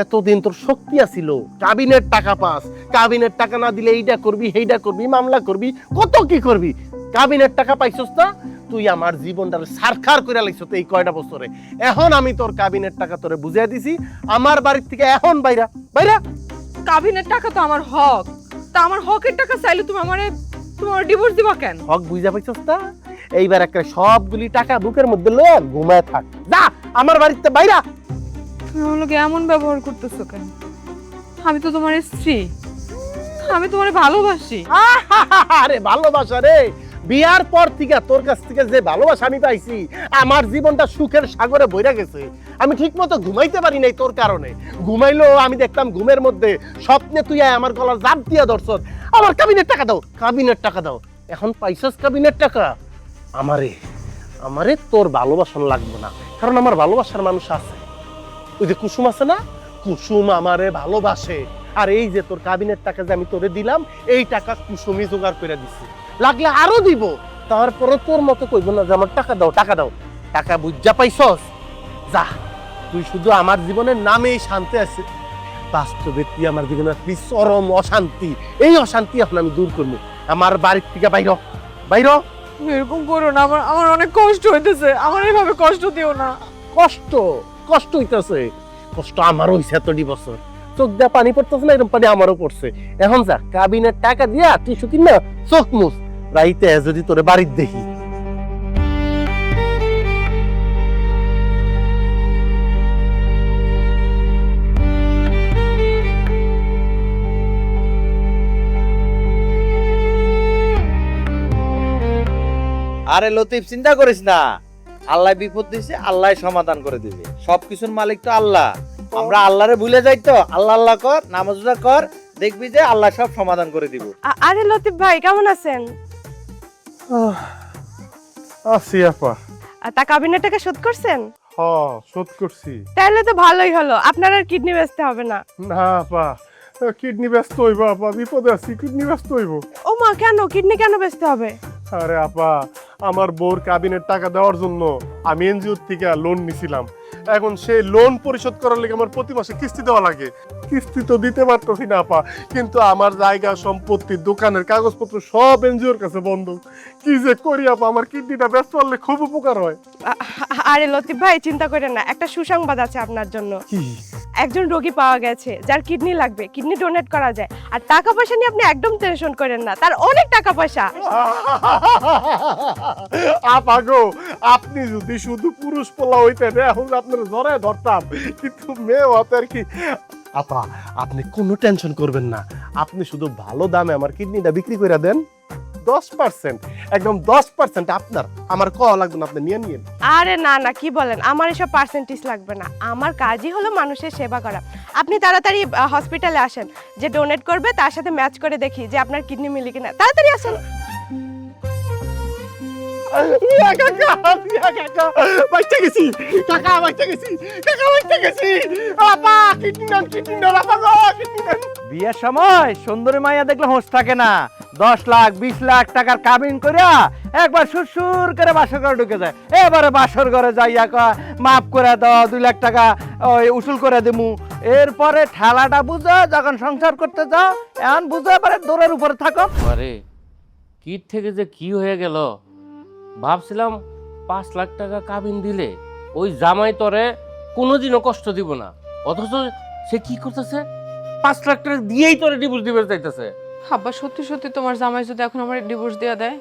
এতদিন তোর শক্তি আছিল, কাবিনের টাকা পাস, কাবিনের টাকা না দিলে এইটা করবি সেইটা করবি, মামলা করবি, কত কি করবি। কাবিনের টাকা পাইছস না, তুই আমার জীবনটারে সারখার করে লাইছস এই কয়টা বছরে। এখন আমি তোর কাবিনের টাকা তোরে বুঝাই দিছি, আমার বাড়ির থেকে এখন বাইরা বাইরা। কাবিনের টাকা তো আমার হক, তা আমার হকের টাকা চাইলে তুমি আমারে ডিভোর্স দিবা কেন? হক বুঝা পাইছস না? এইবার একটা সবগুলি টাকা বুকের মধ্যে লয়ে ঘুমায় থাক, যা আমার বাড়িতে বাইরা। তুমি আমার লগে এমন ব্যবহার করতেছো কেন? আমি তো তোমার স্ত্রী, আমি তোমারে ভালোবাসি। আরে ভালোবাসা রে, বিয়ার পর থেকে তোর কাছ থেকে যে ভালোবাসা আমি পাইছি, আমার জীবনটা সুখের সাগরে বইরা গেছে। আমি ঠিক মতো ঘুমাইতে পারি নাই তোর কারণে। ঘুমাইলো আমি দেখতাম ঘুমের মধ্যে স্বপ্নে তুই আমার গলার জাপ দিয়া ধরছস। আমার কাবিনের টাকা দাও, কাবিনের টাকা দাও। এখন পাইছস কাবিনের টাকা? আমারে আমারে তোর ভালোবাসন লাগবে না, কারণ আমার ভালোবাসার মানুষ আছে। ওই যে কুসুম আছে না, কুসুম আমারে ভালোবাসে। আর এই যে তোর কাবিনের টাকা যে আমি তোরে দিলাম, এই টাকা কুসুমই জোগাড় করে দিছি, লাগলে আরো দিব। তারপরে তোর মতো কইব না যে আমার টাকা দাও টাকা দাও। টাকা বুঝা পাইছস? যা, তুই শুধু আমার জীবনের নামেই শান্তি আছে, বাস্তবে তুই আমার জীবনে আসবি চরম অশান্তি। এই অশান্তি এখন আমি দূর করবো। আমার বাড়ির থেকে বাইর বাইর। তুমি এরকম করো না, আমার অনেক কষ্ট হইতেছে, আমার এইভাবে কষ্ট দিও না। কষ্ট কষ্ট হইতেছে? কষ্ট আমারও হইছে এতটি বছর, চোখ দিয়ে পানি পড়তেছে না, এরকম পানি আমারও পড়ছে। এখন যা, কাবিনের টাকা দিয়া টিস্যু কিন না, চোখ মুছ, রাইতে যদি তোরে বাড়ির দেখি। আরে লতিফ, চিন্তা করিস না, আল্লাহ বিপদ দিছে, আল্লাহ সমাধান করে দিবে। সবকিছুর মালিক তো আল্লাহ। আমরা আল্লাহরে ভুলে যাই তো, আল্লাহ আল্লাহ কর, নামাজ রোজা কর, দেখবি যে আল্লাহ সব সমাধান করে দিব। আরে লতিফ ভাই কেমন আছেন? আছি আপা। তা কাবিনের টাকা শোধ করছেন? হ্যাঁ, শোধ করছি। তাহলে তো ভালোই হলো, আপনার আর কিডনি বেচতে হবে না। না আপা, কিডনি ব্যস্ত হইব আপা, বিপদে আছি, কিডনি ব্যস্ত হইব। ও মা, কেন কিডনি কেন বেচতে হবে? আরে আপা, আমার বউর কাবিনের টাকা দেওয়ার জন্য আমি এনজিও থেকে লোন নিছিলাম। এখন সেই লোন পরিশোধ করার লাগে আমার প্রতি মাসে কিস্তি দেওয়া লাগে। কিস্তি তো দিতে পারতেছি না আপা, কিন্তু আমার জায়গা সম্পত্তি দোকানের কাগজপত্র সব এনজিওর কাছে বন্ধক। কি যে করি আপা, আমার কিডনিটা ব্যস্ত হলে খুব উপকার হয়। আরে লতিফ ভাই চিন্তা করেন না, একটা সুসংবাদ আছে আপনার জন্য। কি? একজন রোগী পাওয়া গেছে যার কিডনি লাগবে, কিডনি ডোনেট করা যায়। আর টাকা পয়সা নিয়ে আপনি একদম টেনশন করেন না, তার অনেক টাকা পয়সা। আপা গো, আপনি যদি শুধু পুরুষ পোলা হইতেন এখন আপনার জড়ায় ধরতাম, কিন্তু মেয়ে হতে আর কি। আপা, আপনি কোনো টেনশন করবেন না, আপনি শুধু ভালো দামে আমার কিডনিটা বিক্রি করে দেন, 10%, একদম 10% আপনার। আমার কল লাগবে না, আপনি নিয়ে নিন। আরে না না, কি বলেন, আমার এসব পার্সেন্টেজ লাগবে না। আমার কাজই হলো মানুষের সেবা করা। আপনি তাড়াতাড়ি হসপিটালে আসেন, যে ডোনেট করবে তার সাথে ম্যাচ করে দেখি যে আপনার কিডনি মিলি কিনা। তাড়াতাড়ি আসেন। বাচ্চা গেছি কাকা, বাচ্চা গেছি কাকা, বাচ্চা গেছি। আপা কিডনি দান, কিডনি দান, আপা গো কিডনি দান। বিয়ের সময় সুন্দরী মাইয়া দেখলে হোশ থাকে না। 10 লাখ 20 লাখ টাকার কাবিন করিয়া একবার সুরসুর করে বাসর ঘরে ঢুকে যায়। এবারে বাসর ঘরে যাইয়া কয় মাফ করে দাও, 2 লাখ টাকা ওই উসুল করে দেমু। এরপরে ঠেলাটা বুঝো, যখন সংসার করতে যাও এখন বুঝো এবারে দৌড়ের উপরে থাকো। আরে কি থেকে যে কি হয়ে গেল, ভাবছিলাম 5 লাখ টাকা কাবিন দিলে ওই জামাই তরে কোনোদিনও কষ্ট দিব না, অথচ সে কি করতেছে, 5 লাখ টাকা দিয়েই তোরে ডিভোর্স দিবে চাইতেছে। আব্বা সত্যি সত্যি তোমার জামাই যদি এখন আমার ডিভোর্স দেয়া দেয়?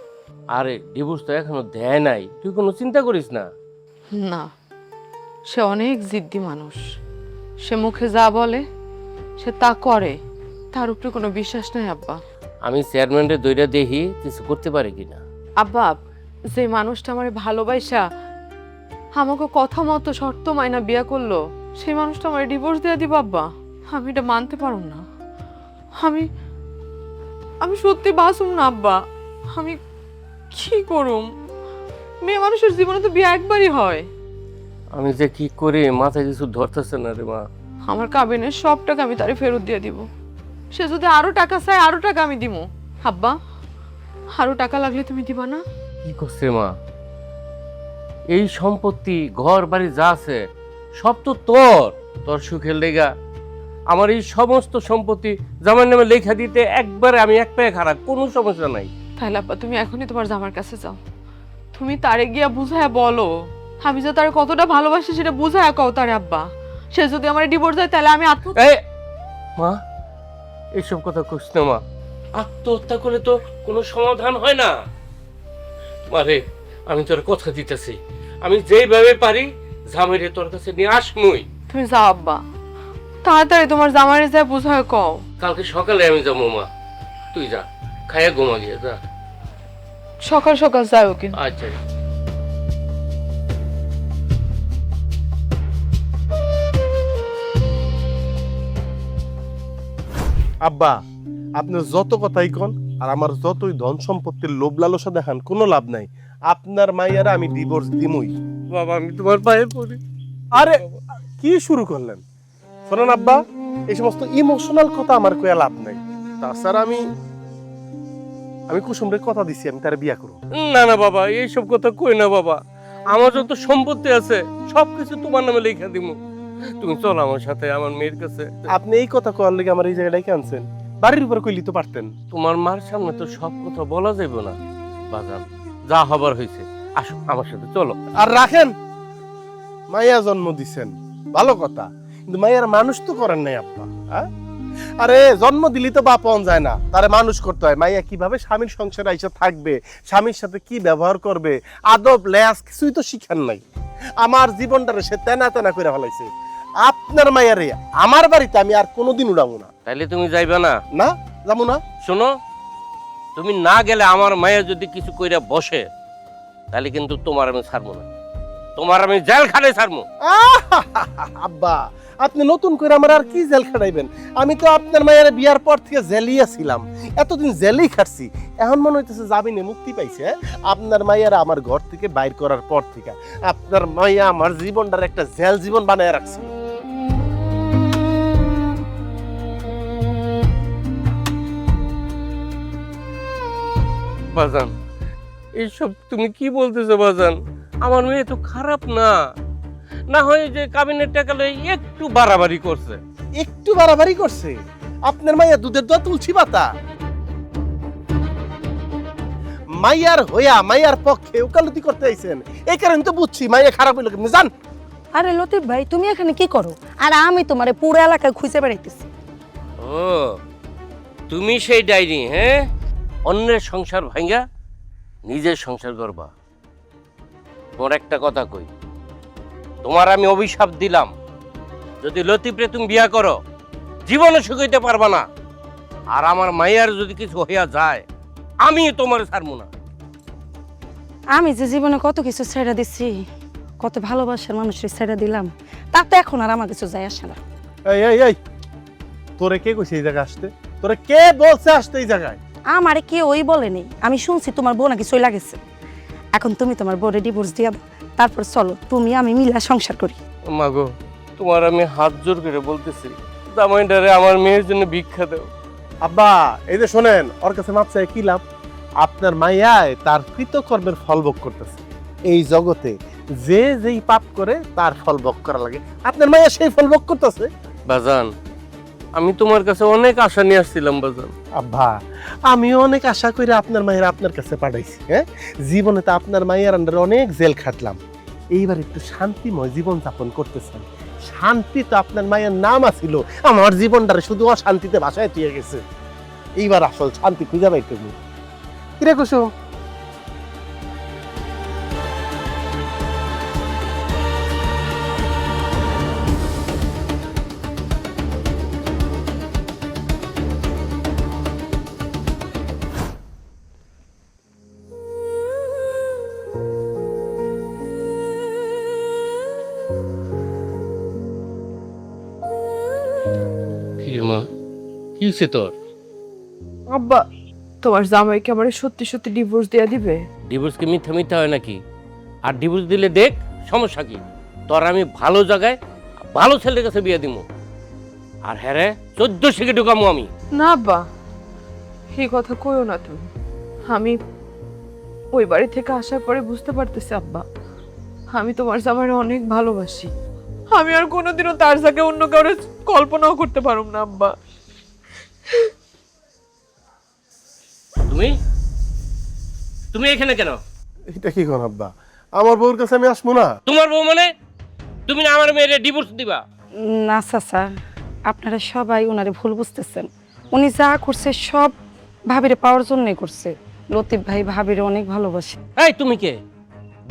আরে ডিভোর্স তো এখনো দেয় নাই, তুই কোনো চিন্তা করিস না। না, সে অনেক জিদ্দি মানুষ। সে মুখে যা বলে সে তা করে, তার উপরে কোনো বিশ্বাস নাই আব্বা। আমি চেয়ারম্যানের দইটা দেখি কিছু করতে পারি কিনা। আব্বা, যে মানুষটা আমার ভালোবাসা আমাকে কথা মতো শর্ত মাইনা বিয়া করলো, সেই মানুষটা আমার ডিভোর্স দিয়ে দিব আব্বা? আমি এটা মানতে পারব না। আমি আমি সত্যি বাসুম না আব্বা। আমি কি করুম? মেয়ে মানুষের জীবনে তো বিয়ে একবারই হয়। আমি যে কি করি মাথায় কিছু ধরতেছে না রে মা। আমার কাবিনের সব টাকা আমি তারে ফেরত দিয়ে দিব। সে যদি আরো টাকা চায় আরো টাকা আমি দিব। আব্বা, আরো টাকা লাগলে তুমি দিবা না? কি করছে মা? এই সম্পত্তি ঘর বাড়ি যা আছে সব তো তোর, তোর সুখের লেগা। আমার এই সমস্ত সম্পত্তি জামার নামে লেখা দিতে একবারে আমি এক পায়ে খারাপ, কোনো সমস্যা নাই। তাহলে আব্বা তুমি এখনই তোমার জামার কাছে যাও, তুমি তারে গিয়া বুঝায়া বলো আমি যে তার কতটা ভালোবাসি সেটা বুঝায়া কও তারে আব্বা। সে যদি আমার ডিভোর্স দেয় তাহলে আমি মা এইসব কথা কইস না মা, আত্মহত্যা করে তো কোনো সমাধান হয় না। মারে আমি তোর কথা দিতেছি, আমি যেইভাবে পারি জামাইরে তোর কাছে নিয়ে আসমুই। তুমি যাও আব্বা, তাড়াতাড়ি তোমার জামাইরে যা বুঝায় কও। কালকে সকালে আমি যাবো মা, তুই যা খাইয়া ঘুমা গিয়ে যা। সকাল সকাল যাও কিন্তু। আচ্ছা। আব্বা, আপনি যত কথাই কন আর আমার যতই ধন সম্পত্তির লোভ লালসা দেখান, কোনো লাভ নাই। আপনার মাইয়ারা আমি ডিভোর্স দিমই। বাবা আমি তোমার পায়ে পড়ি। আরে কি শুরু করলেন? শোনেন আব্বা, এই সমস্ত ইমোশনাল কথা আমার কইয়া লাভ নাই। তাছাড়া আমি কুসুমরে কথা দিছি আমি তার বিয়া করব। না না বাবা, এইসব কথা কই না বাবা। আমার যত সম্পত্তি আছে সবকিছু তোমার নামে লেখা দিমু। তুমি চলো আমার সাথে আমার মেয়ের কাছে। আপনি এই কথা কওয়ার লেগে আমার এই জায়গাটাই আনছেন? বাড়ির উপর কইলি তো পারতেন। তোমার মার সামনে তো সব কথা বলা যাবে না বাজান, যা হবার হয়েছে। আসো আমার সাথে চলো। আর রাখেন, মাইয়া জন্ম দিছেন ভালো কথা, কিন্তু মাইয়ার মানুষ তো করেন নাই আব্বা। হ্যাঁ, আরে জন্ম দিলি তো বাপ হন যায় না, তারে মানুষ করতে হয়। মাইয়া কিভাবে স্বামীর সংসারে আইসা থাকবে, স্বামীর সাথে কি ব্যবহার করবে, আদব লেস কিছুই তো শিখান নাই। আমার জীবনটারে সে তেনা তেনা করে ফেলাইছে। আপনার মাইয়ারে আমার বাড়িতে আমি আর কোনোদিন উড়াবো না। তাইলে তুমি যাইবা না? না, যাবো না। শোনো, তুমি না গেলে আমার মায়া যদি কিছু কইরা বসে তাহলে কিন্তু তোমার আমি ছাড়বো না, তোমার আমি জেলখানে ছাড়বো। আব্বা, আপনি নতুন করে আমার আর কি জেল খাটাইবেন? আমি তো আপনার মায়ের বিয়ার পর থেকে জেলই ছিলাম, এতদিন জেলই খাটছি। এখন মনে হইতেছে জামিনে মুক্তি পাইছে। আপনার মাইয়ারা আমার ঘর থেকে বাইর করার পর থেকে আপনার মাইয়া আমার জীবনটার একটা জেল জীবন বানায় রাখছিল। বাজান, এইসব তুমি কি বলতেছো বাজান? আমার মেয়ে তো খারাপ না, না হয় যে কাবিনের টাকা লই একটু বাড়াবাড়ি করছে। একটু বাড়াবাড়ি করছে? আপনার মাইয়া দুধের দোয়া তুলসী পাতা। মাইয়ার হইয়া মাইয়ার পক্ষে ওকালতি করতে আইছেন, এই কারণে তো বুঝছি মাইয়া খারাপ হইল কেমনে। জান, আরে লতিফ ভাই, তুমি এখানে কি করো? আর আমি তোমারে পুরো এলাকায় খুঁজে বেড়াইতেছি। ও তুমি সেই ডাইনি? হ্যাঁ, অন্যের সংসার ভাঙ্গা নিজের সংসার করবা। তোমার একটা কথা কই, তোমার আমি অভিশাপ দিলাম, যদি লতিফরে তুমি বিয়া করো জীবনে সুখ হইতে পারবা না। আর আমার মাইয়ার যদি কিছু হইয়া যায় আমি তোমার ছাড়বো না। আমি যে জীবনে কত কিছু ছেড়ে দিচ্ছি, কত ভালোবাসার মানুষের ছেড়ে দিলাম, তাতে এখন আর আমার কিছু যায় আসে না। এই এই এই তোরে কে কইছে এই জায়গায় আসতে? তোরে কে বলছে আসতে এই জায়গায়? আমারে কেউ ওই বলেনি, আমি শুনছি তোমার বউ নাকি চলে গেছে। এখন তুমি তোমার বউরে ডিভোর্স দিয়া দাও, তারপর চলো তুমি আমি মিলা সংসার করি। মাগো, তোমার আমি হাত জোর করে বলতেছি, জামাইটারে আমার মেয়ের জন্য ভিক্ষা দাও। আব্বা এই যে শোনেন, ওর কাছে মাপ চাই কি লাভ? আপনার মাইয়ায় তার কৃতকর্মের ফল ভোগ করতেছে। এই জগতে যে যেই পাপ করে তার ফল ভোগ করা লাগে, আপনার মাইয়া সেই ফল ভোগ করতেছে। বাজান, আমি তোমার কাছে অনেক আশা নিয়ে আসছিলাম বাজান। আব্বা আমিও অনেক আশা করে আপনার মায়ের আপনার কাছে পাঠাইছি। হ্যাঁ, জীবনে তো আপনার মায়ের আন্ডারে অনেক জেল খাটলাম, এইবার একটু শান্তিময় জীবন যাপন করতেছেন। শান্তি তো আপনার মায়ের নাম আছিল, আমার জীবনটারে শুধু অশান্তিতে ভাসায় দিয়ে গেছে। এইবার আসল শান্তি খুঁজে পাই তুমি। কিরে কুসুম, মা, কি হয়েছে তোর? আব্বা, তোমার জামাইকে আমার সত্যি সত্যি ডিভোর্স দেয়া দিবে? ডিভোর্স কি মিথ্যা মিথ্যা হয় নাকি? আর ডিভোর্স দিলে দেখ সমস্যা কি, তোর আমি ভালো জায়গায় ভালো ছেলের কাছে বিয়ে দিব। আর হ্যাঁ রে, 14 শিখে ঢুকামো আমি। না আব্বা, এই কথা কইও না তুমি। আমি ওই বাড়ি থেকে আসার পরে বুঝতে পারতেছি আব্বা, আমি তোমার জামাইরে অনেক ভালোবাসি। আমি আর কোনোদিনও তার জায়গায় অন্য কারো কল্পনাও করতে পারব না আব্বা। তুমি তুমি এখানে কেন? এটা কি কোন আব্বা? আমার বউর কাছে আমি আসবো না? তোমার বউ মানে তুমি না আমার মেয়েরে ডিভোর্স দিবা? না চাচা, আপনারা সবাই ওনারে ভুল বুঝতেছেন। উনি যা করছে সব ভাবিরে পাওয়ার জন্যই করছে। লতিফ ভাই ভাবিরে অনেক ভালোবাসে। এই তুমি কে?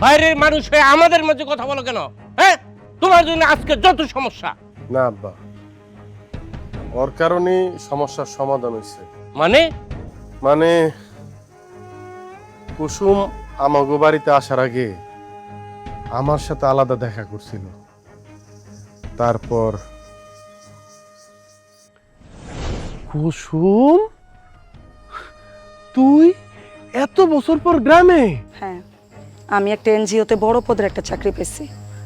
বাইরের মানুষ হয়ে আমাদের মাঝে কথা বলো কেন? হ্যাঁ, তোমার জন্য আজকে যত সমস্যা। না আব্বা, ওর কারণে সমস্যার সমাধান হয়েছে। মানে কুসুম আমাগো বাড়িতে আসার আগে আমার সাথে আলাদা দেখা করছিল। তারপর কুসুম, তুই এত বছর পর গ্রামে? হ্যাঁ, আমি একটা এনজিওতে বড় পদের একটা চাকরি পেয়েছি,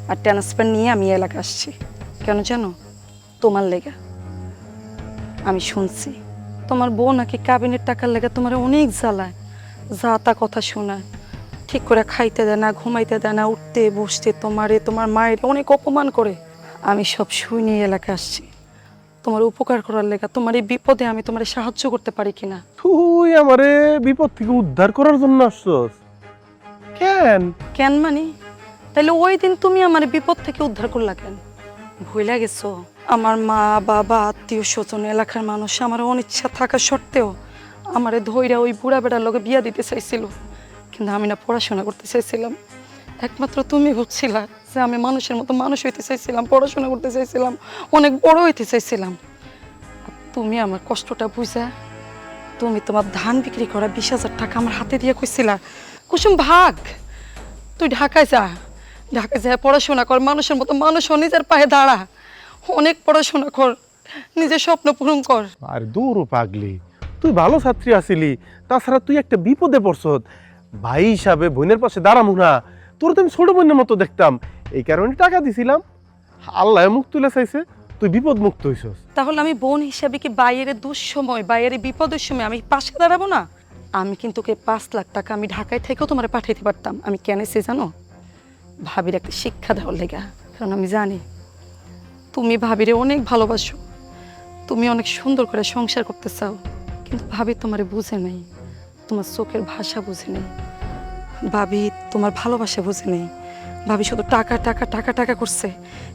আর ট্রান্সফার নিয়ে আমি এলাকা আসছি। কেন জানো? তোমার লেগে। আমি শুনছি তোমার বউ নাকি কাবিনের টাকার লেগে তোমার অনেক জ্বালায়, যা তা কথা শোনায়, ঠিক করে খাইতে দেয় না, ঘুমাইতে দেয় না, উঠতে বসতে তোমারে তোমার মায়ের অনেক অপমান করে। আমি সব শুনে এলাকা আসছি তোমার উপকার করার লেগে, তোমার এই বিপদে আমি তোমার সাহায্য করতে পারি কিনা। তুই আমারে বিপদ থেকে উদ্ধার করার জন্য আসছস? কেন? কেন মানে? তাইলে ওই দিন তুমি আমার বিপদ থেকে উদ্ধার করলা কেন? ভুলে গেছো আমার মা বাবা আত্মীয় স্বজন এলাকার মানুষ আমার অনিচ্ছা থাকা সত্ত্বেও আমারে ধইরা ওই বুড়া বেড়ার লগে বিয়া দিতে চাইছিল, কিন্তু আমি না পড়াশোনা করতে চাইছিলাম। একমাত্র তুমি বুঝছিলা যে আমি মানুষের মতো মানুষ হইতে চাইছিলাম, পড়াশোনা করতে চাইছিলাম, অনেক বড় হইতে চাইছিলাম। আর তুমি আমার কষ্টটা বুঝা তুমি তোমার ধান বিক্রি করা 20,000 টাকা আমার হাতে দিয়ে কইছিলা, কুসুম ভাগ, তুই ঢাকায় যা, ঢাকায় যা পড়াশোনা কর, মানুষের মতো মানুষ হ, নিজের পায়ে দাঁড়া, অনেক পড়াশোনা কর, নিজের স্বপ্ন পূরণ কর। আর দূর পাগলি, তুই ভালো ছাত্রী আছিলি, তাছাড়া তুই একটা বিপদে পড়ছত। ভাই হিসাবে বোনের পাশে দাঁড়ামু না? তোর তো আমি ছোট বোনের মতো দেখতাম, এই কারণে টাকা দিছিলাম। আল্লাহ মুখ তুলে চাইছে, তুই বিপদ মুক্ত হইছস। তাহলে আমি বোন হিসাবে কি বাইরে দুঃসময় বাইরে বিপদের সময় আমি পাশে দাঁড়াবো না? আমি কিন্তু 5 লাখ টাকা আমি ঢাকায় থেকেও তোমার পাঠাইতে পারতাম। আমি কেন এসে জানো? ভাবির একটা শিক্ষা দেওয়ার লেগা। কারণ আমি জানি তুমি ভাবিরে অনেক ভালোবাসো, তুমি অনেক সুন্দর করে সংসার করতে চাও, কিন্তু ভাবি তোমারে বুঝে নেই, তোমার চোখের ভাষা বুঝে নেই, ভাবি তোমার ভালোবাসা বুঝে নেই। ভাবি শুধু টাকা টাকা টাকা টাকা করছে,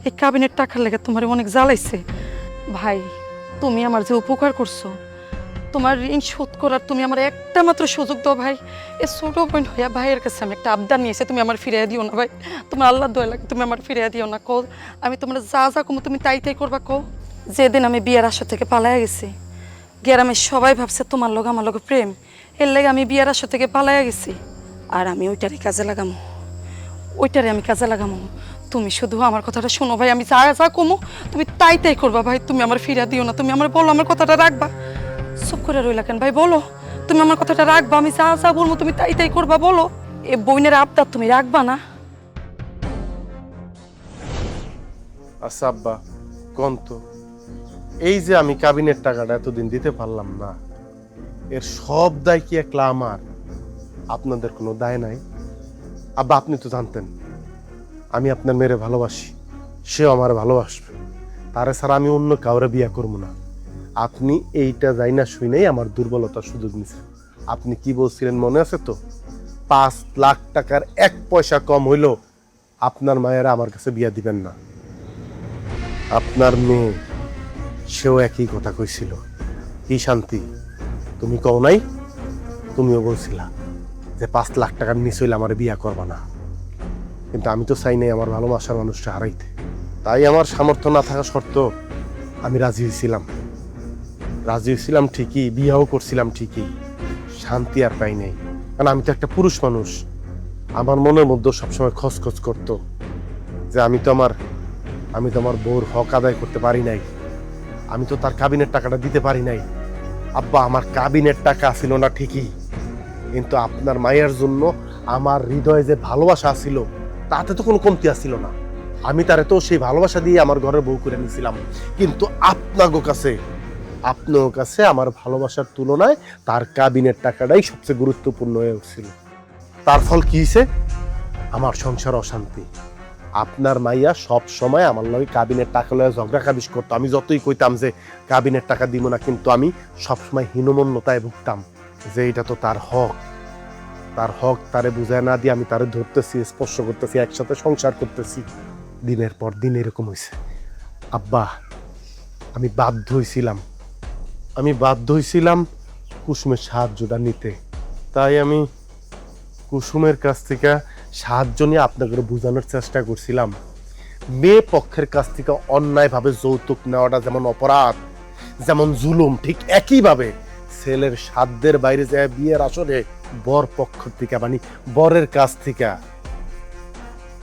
এই কাবিনের টাকার লেগে তোমার অনেক জ্বালাইছে। ভাই, তুমি আমার যে উপকার করছো, তোমার ঋণ শোধ করার তুমি আমার একটা মাত্র সুযোগ দাও ভাই। এ ছোট বোন হইয়া ভাইয়ের কাছে আমি একটা আবদার নিয়েছি, তুমি আমার ফিরিয়ে দিও না ভাই, তোমার আল্লাহ দয়া লাগে তুমি আমার ফিরিয়ে দিও না। কো আমি তোমার যা যা কমো তুমি তাই তাই করবা। কো যেদিন আমি বিয়ের আসর থেকে পালাইয়া গেছি, গ্রামের সবাই ভাবছে তোমার লগে আমার লগে প্রেম, এর লেগে আমি বিয়ের আসর থেকে পালাইয়া গেছি। আর আমি ওইটারে কাজে লাগামো। তুমি শুধু আমার কথাটা শোনো ভাই, আমি যা যা কমো তুমি তাই তাই করবা ভাই। তুমি আমার ফিরা দিও না, তুমি আমার বলো আমার কথাটা রাখবা। চুপ করে রইলা কেন ভাই, বলো তুমি আমার কথাটা রাখবা। আমি যা যা বলবো তুমি তাই তাই করবা, বলো। এ বইনের আবদার তুমি রাখবা না? আচ্ছা আব্বা, কোন তো এই যে আমি কাবিনের টাকাটা এতদিন দিতে পারলাম না, এর সব দায় কি একলা আমার? আপনাদের কোনো দায় নাই? আব্বা আপনি তো জানতেন আমি আপনার মেয়েরে ভালোবাসি, সেও আমার ভালোবাসবে, তারে ছাড়া আমি অন্য কাউরে বিয়ে করবো না। আপনি এইটা যাই না শুনেই আমার দুর্বলতার সুযোগ নিছেন। আপনি কি বলছিলেন মনে আছে তো? 5 লাখ টাকার 1 পয়সা কম হইল আপনার মায়েরা আমার কাছে বিয়ে দিবেন না। আপনার মেয়ে সেও একই কথা কইছিল। কি শান্তি, তুমি কও নাই? তুমিও বলছিলা যে 5 লাখ টাকার নিচ হইলে আমার বিয়ে করবা না। কিন্তু আমি তো চাই নাই আমার ভালোবাসার মানুষটা হারাইতে। তাই আমার সামর্থ্য না থাকা সত্ত্বেও আমি রাজি হয়েছিলাম ঠিকই, বিয়েও করছিলাম ঠিকই, শান্তি আর পাই নাই। কারণ আমি তো একটা পুরুষ মানুষ, আমার মনের মধ্যে সবসময় খচখচ করতো যে আমি তো আমার বউর হক আদায় করতে পারি নাই, আমি তো তার কাবিনের টাকাটা দিতে পারি নাই। আব্বা আমার কাবিনের টাকা ছিল না ঠিকই, কিন্তু আপনার মায়ের জন্য আমার হৃদয়ে যে ভালোবাসা ছিল তাতে তো কোনো কমতি আসছিল না। আমি তারে তো সেই ভালোবাসা দিয়ে আমার ঘরের বউ করে নিয়েছিলাম। কিন্তু আপনার কাছে আমার ভালোবাসার তুলনায় তার কাবিনের টাকাটাই সবচেয়ে গুরুত্বপূর্ণ হয়ে উঠছিল। তার ফল কি হয়েছে? আমার সংসার অশান্তি। আপনার মাইয়া সব সময় আমার লগে কাবিনের টাকা লয়ে ঝগড়া কাবিজ করতো। আমি যতই কইতাম যে কাবিনের টাকা দিব না, কিন্তু আমি সবসময় হীনমন্যতায় ভুগতাম যে এটা তো তার হক। তারে বুঝায় না দিয়ে আমি তারে ধরতেছি, স্পর্শ করতেছি, একসাথে সংসার করতেছি। দিনের পর দিন এরকম হয়েছে। আব্বা আমি বাধ্য হয়েছিলাম কুসুমের সাহায্যটা নিতে। তাই আমি কুসুমের কাছ থেকে সাহায্য নিয়ে আপনাকে বোঝানোর চেষ্টা করছিলাম মেয়ে পক্ষের কাছ থেকে অন্যায়ভাবে যৌতুক নেওয়াটা যেমন অপরাধ, যেমন জুলুম, ঠিক একইভাবে ছেলের সাধ্যের বাইরে যায় বিয়ের আসরে বর পক্ষ থেকে মানে বরের কাছ থেকে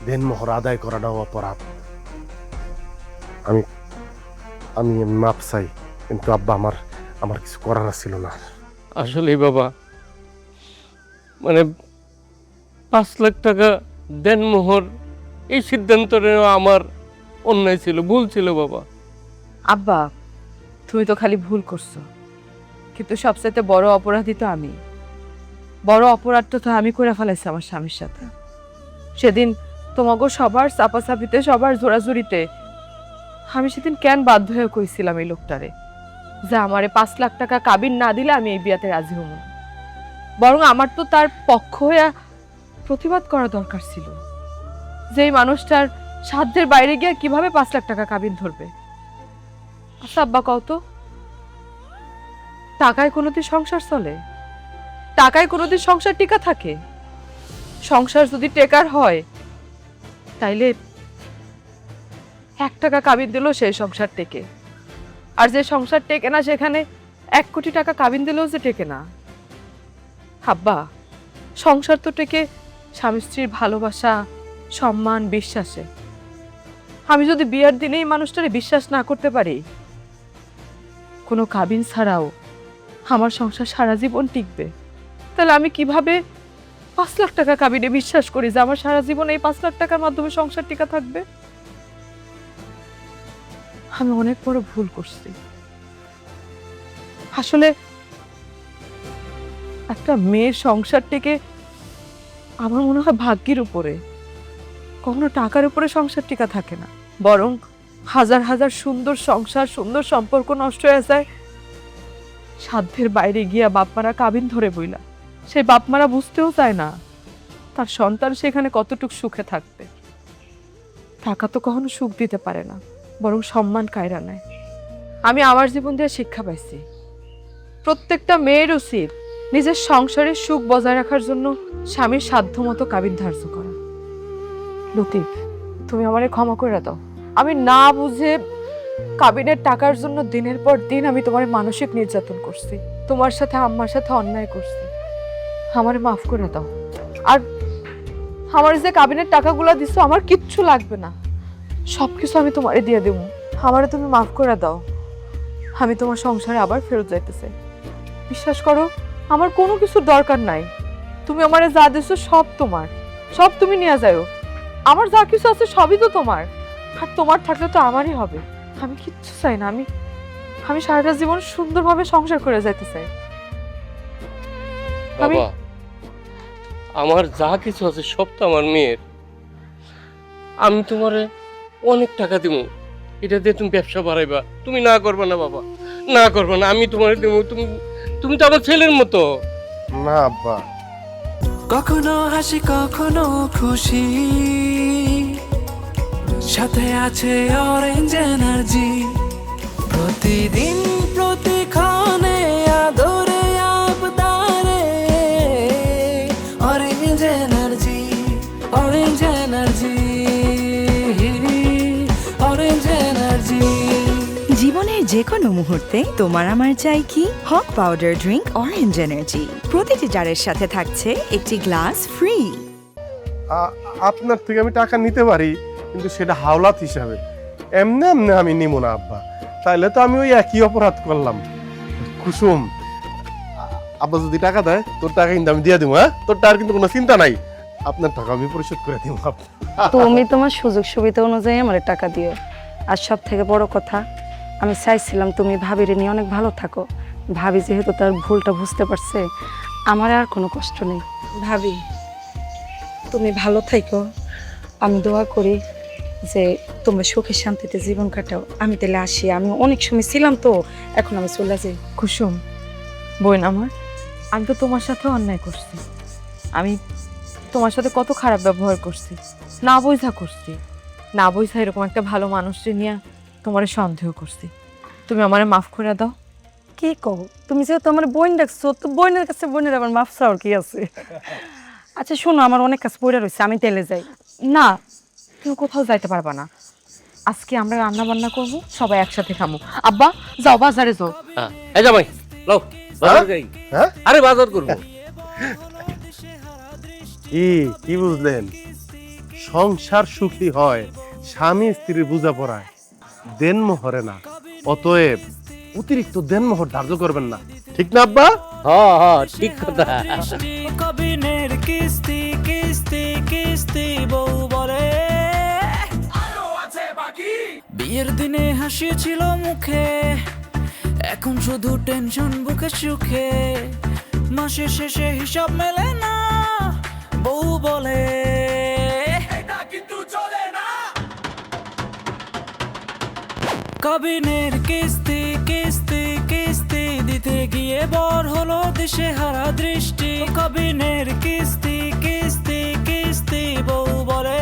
দেনমোহর আদায় করাটাও অপরাধ। আমি মাপ চাই, কিন্তু আব্বা আমার কিছু করার ছিল না। আসলে বাবা, মানে 5 লাখ টাকা দেনমোহর এই সিদ্ধান্ত নেওয়া আমার অন্যায় ছিল, ভুল ছিল বাবা। আব্বা তুমি তো খালি ভুল করছো, কিন্তু সবচাইতে বড় অপরাধী তো আমি। বড় অপরাধটা তো আমি করে ফেলাইছি আমার স্বামীর সাথে। সেদিন তোমাকে সবার চাপাচাপিতে, সবার জোরাজুরিতে আমি সেদিন কেন বাধ্য হয়ে কইছিলাম এই লোকটারে যে আমারে 5 লাখ টাকা কাবিন না দিলে আমি এই বিয়াতে রাজি হব না। বরং আমার তো তার পক্ষ হয়ে প্রতিবাদ করা দরকার ছিল যে এই মানুষটার সাধ্যের বাইরে গিয়ে কিভাবে 5 লাখ টাকা কাবিন ধরবে। আচ্ছা আব্বা কও তো, টাকায় কোনোদিন সংসার চলে? টাকায় কোনোদিন সংসার টিকা থাকে? সংসার যদি টেকার হয় তাইলে 1 টাকা কাবিন দিলেও সেই সংসার টেকে, আর যে সংসার টেকে না সেখানে 1 কোটি টাকা কাবিন দিলেও যে টেকে না। আব্বা সংসার তো টেকে স্বামী স্ত্রীর ভালোবাসা, সম্মান, বিশ্বাসে। আমি যদি বিয়ের দিনেই মানুষটারে বিশ্বাস না করতে পারি, কোনো কাবিন ছাড়াও আমার সংসার সারা জীবন টিকবে, তাহলে আমি কিভাবে 5 লাখ টাকা কাবিনে বিশ্বাস করি যে আমার সারা জীবন এই 5 লাখ টাকার মাধ্যমে সংসার টিকা থাকবে? আমি অনেক বড় ভুল করছি। আসলে একটা মেয়ের সংসার থেকে আমার মনে হয় ভাগ্যের উপরে, কখনো টাকার উপরে সংসার টিকা থাকে না। বরং হাজার হাজার সুন্দর সংসার, সুন্দর সম্পর্ক নষ্ট হয়ে যায় সাধ্যের বাইরে গিয়া বাপমারা কাবিন ধরে বইলা। সেই বাপমারা বুঝতেও চায় না তার সন্তান সেখানে কতটুকু সুখে থাকবে। টাকা তো কখনো সুখ দিতে পারে না, বরং সম্মান কায়রা নেয়। আমি আমার জীবন দিয়ে শিক্ষা পাইছি প্রত্যেকটা মেয়ের উচিত নিজের সংসারের সুখ বজায় রাখার জন্য স্বামীর সাধ্যমতো কাবিন ধার্য করা। লতিফ তুমি আমারে ক্ষমা করে দাও, আমি না বুঝে কাবিনের টাকার জন্য দিনের পর দিন আমি তোমার মানসিক নির্যাতন করছি, তোমার সাথে আম্মার সাথে অন্যায় করছি। আমারে মাফ করে দাও। আর আমার যে কাবিনের টাকাগুলো দিছো আমার কিচ্ছু লাগবে না, সবকিছু আমি তোমারে দিয়ে দেবো। আমারে তুমি মাফ করে দাও, আমি তোমার সংসারে আবার ফেরত যাইতেছে। বিশ্বাস করো, আমার কোনো কিছুর দরকার নাই। তুমি আমারে যা দিছো সব তোমার, সব তুমি নিয়ে যাও। আমার যা কিছু আছে সবই তো তোমার, আর তোমার থাকলে তো আমারই হবে। আমি কিচ্ছু চাই না, আমি সারাটা জীবন সুন্দরভাবে সংসার করে যাইতে চাই। বাবা, আমার যা কিছু আছে সব তো আমার মেয়ের। আমি তোমারে অনেক টাকা দিব, এটা দিয়ে তুমি ব্যবসা বাড়াইবা। তুমি না করবে না বাবা, না করবে না, আমি তোমারে দেবো। তুমি তো আমার ছেলের মতো। না আব্বা, কখনো হাসি কখনো খুশি, সাথে আছে অরেঞ্জ এনার্জি। প্রতিদিন প্রতিক্ষণে আদরে আবদারে orange energy, orange energy, orange energy. জীবনের যে কোনো মুহূর্তে তোমার আমার চাই কি হক পাউডার ড্রিঙ্ক অরেঞ্জ এনার্জি। প্রতিটি জারের সাথে থাকছে একটি গ্লাস ফ্রি। আপনার থেকে আমি টাকা নিতে পারি, কিন্তু সেটা হাওলাত হিসাবে। এমনি এমনি আমি নিব না আব্বা, তাইলে তো আমি ওই একই অপরাধ করলাম। কুসুম, আব্বা যদি টাকা দেয় তোর টাকা কিন্তু আমি দিয়ে দিব। হ্যাঁ, তোর টাকার কিন্তু কোনো চিন্তা নাই, আপনার টাকা আমি পরিশোধ করে দিব। তুমি তোমার সুযোগ সুবিধা অনুযায়ী আমার টাকা দিও। আর সব থেকে বড় কথা, আমি চাইছিলাম তুমি ভাবিরে নিয়ে অনেক ভালো থাকো। ভাবি যেহেতু তার ভুলটা বুঝতে পারছে, আমার আর কোনো কষ্ট নেই। ভাবি, তুমি ভালো থাকো। আমি দোয়া করি যে তোমরা সুখে শান্তিতে জীবন কাটাও। আমি তাহলে আসি, আমি অনেক সময় ছিলাম তো, এখন আমি চলে যাই। কুসুম বোন আমার, আমি তো তোমার সাথে অন্যায় করছি। আমি তোমার সাথে কত খারাপ ব্যবহার করছি, না বোঝা করছি, না বোঝা এরকম একটা ভালো মানুষকে নিয়ে তোমার সন্দেহ করছি। তুমি আমারে মাফ করে দাও। কি কও, তুমি যেহেতু আমার বোন ডাকছো, তো বোনের কাছে বোনের আবার মাফ চাওয়ার কি আছে? আচ্ছা শোনো, আমার অনেক কাজ পড়ে রয়েছে, আমি তেলে যাই। না, তুমি কোথাও যাইতে পারবা না। আজকে আমরা রান্না বান্না করব, সবাই একসাথে খামো। আব্বা যাও, বাজারে যাও। হ্যাঁ, এই জামাই লও বাজার যাই। হ্যাঁ, আরে বাজার করবো। কি বুঝলেন? সংসার সুখী হয় স্বামী স্ত্রীর বোঝাপড়ায়, দেনমোহরে না। অতএব অতিরিক্ত দেনমোহর ধার্য করবেন না, ঠিক না আব্বা? হ্যাঁ হ্যাঁ, ঠিক কথা। কবিনের কিস্তি কিস্তি কিস্তি বউ বলে। বিয়ের দিনে হাসি ছিল মুখে, এখন শুধু টেনশন বুকে সুখে। মাসের শেষে হিসাব মেলে না, বউ বলে এটা কিন্তু চলে না। কবিনের কিস্তি কিস্তি কিস্তি দিতে গিয়ে বর হলো দিশে হারা দৃষ্টি। কবিনের কিস্তি কিস্তি কিস্তি বউ বলে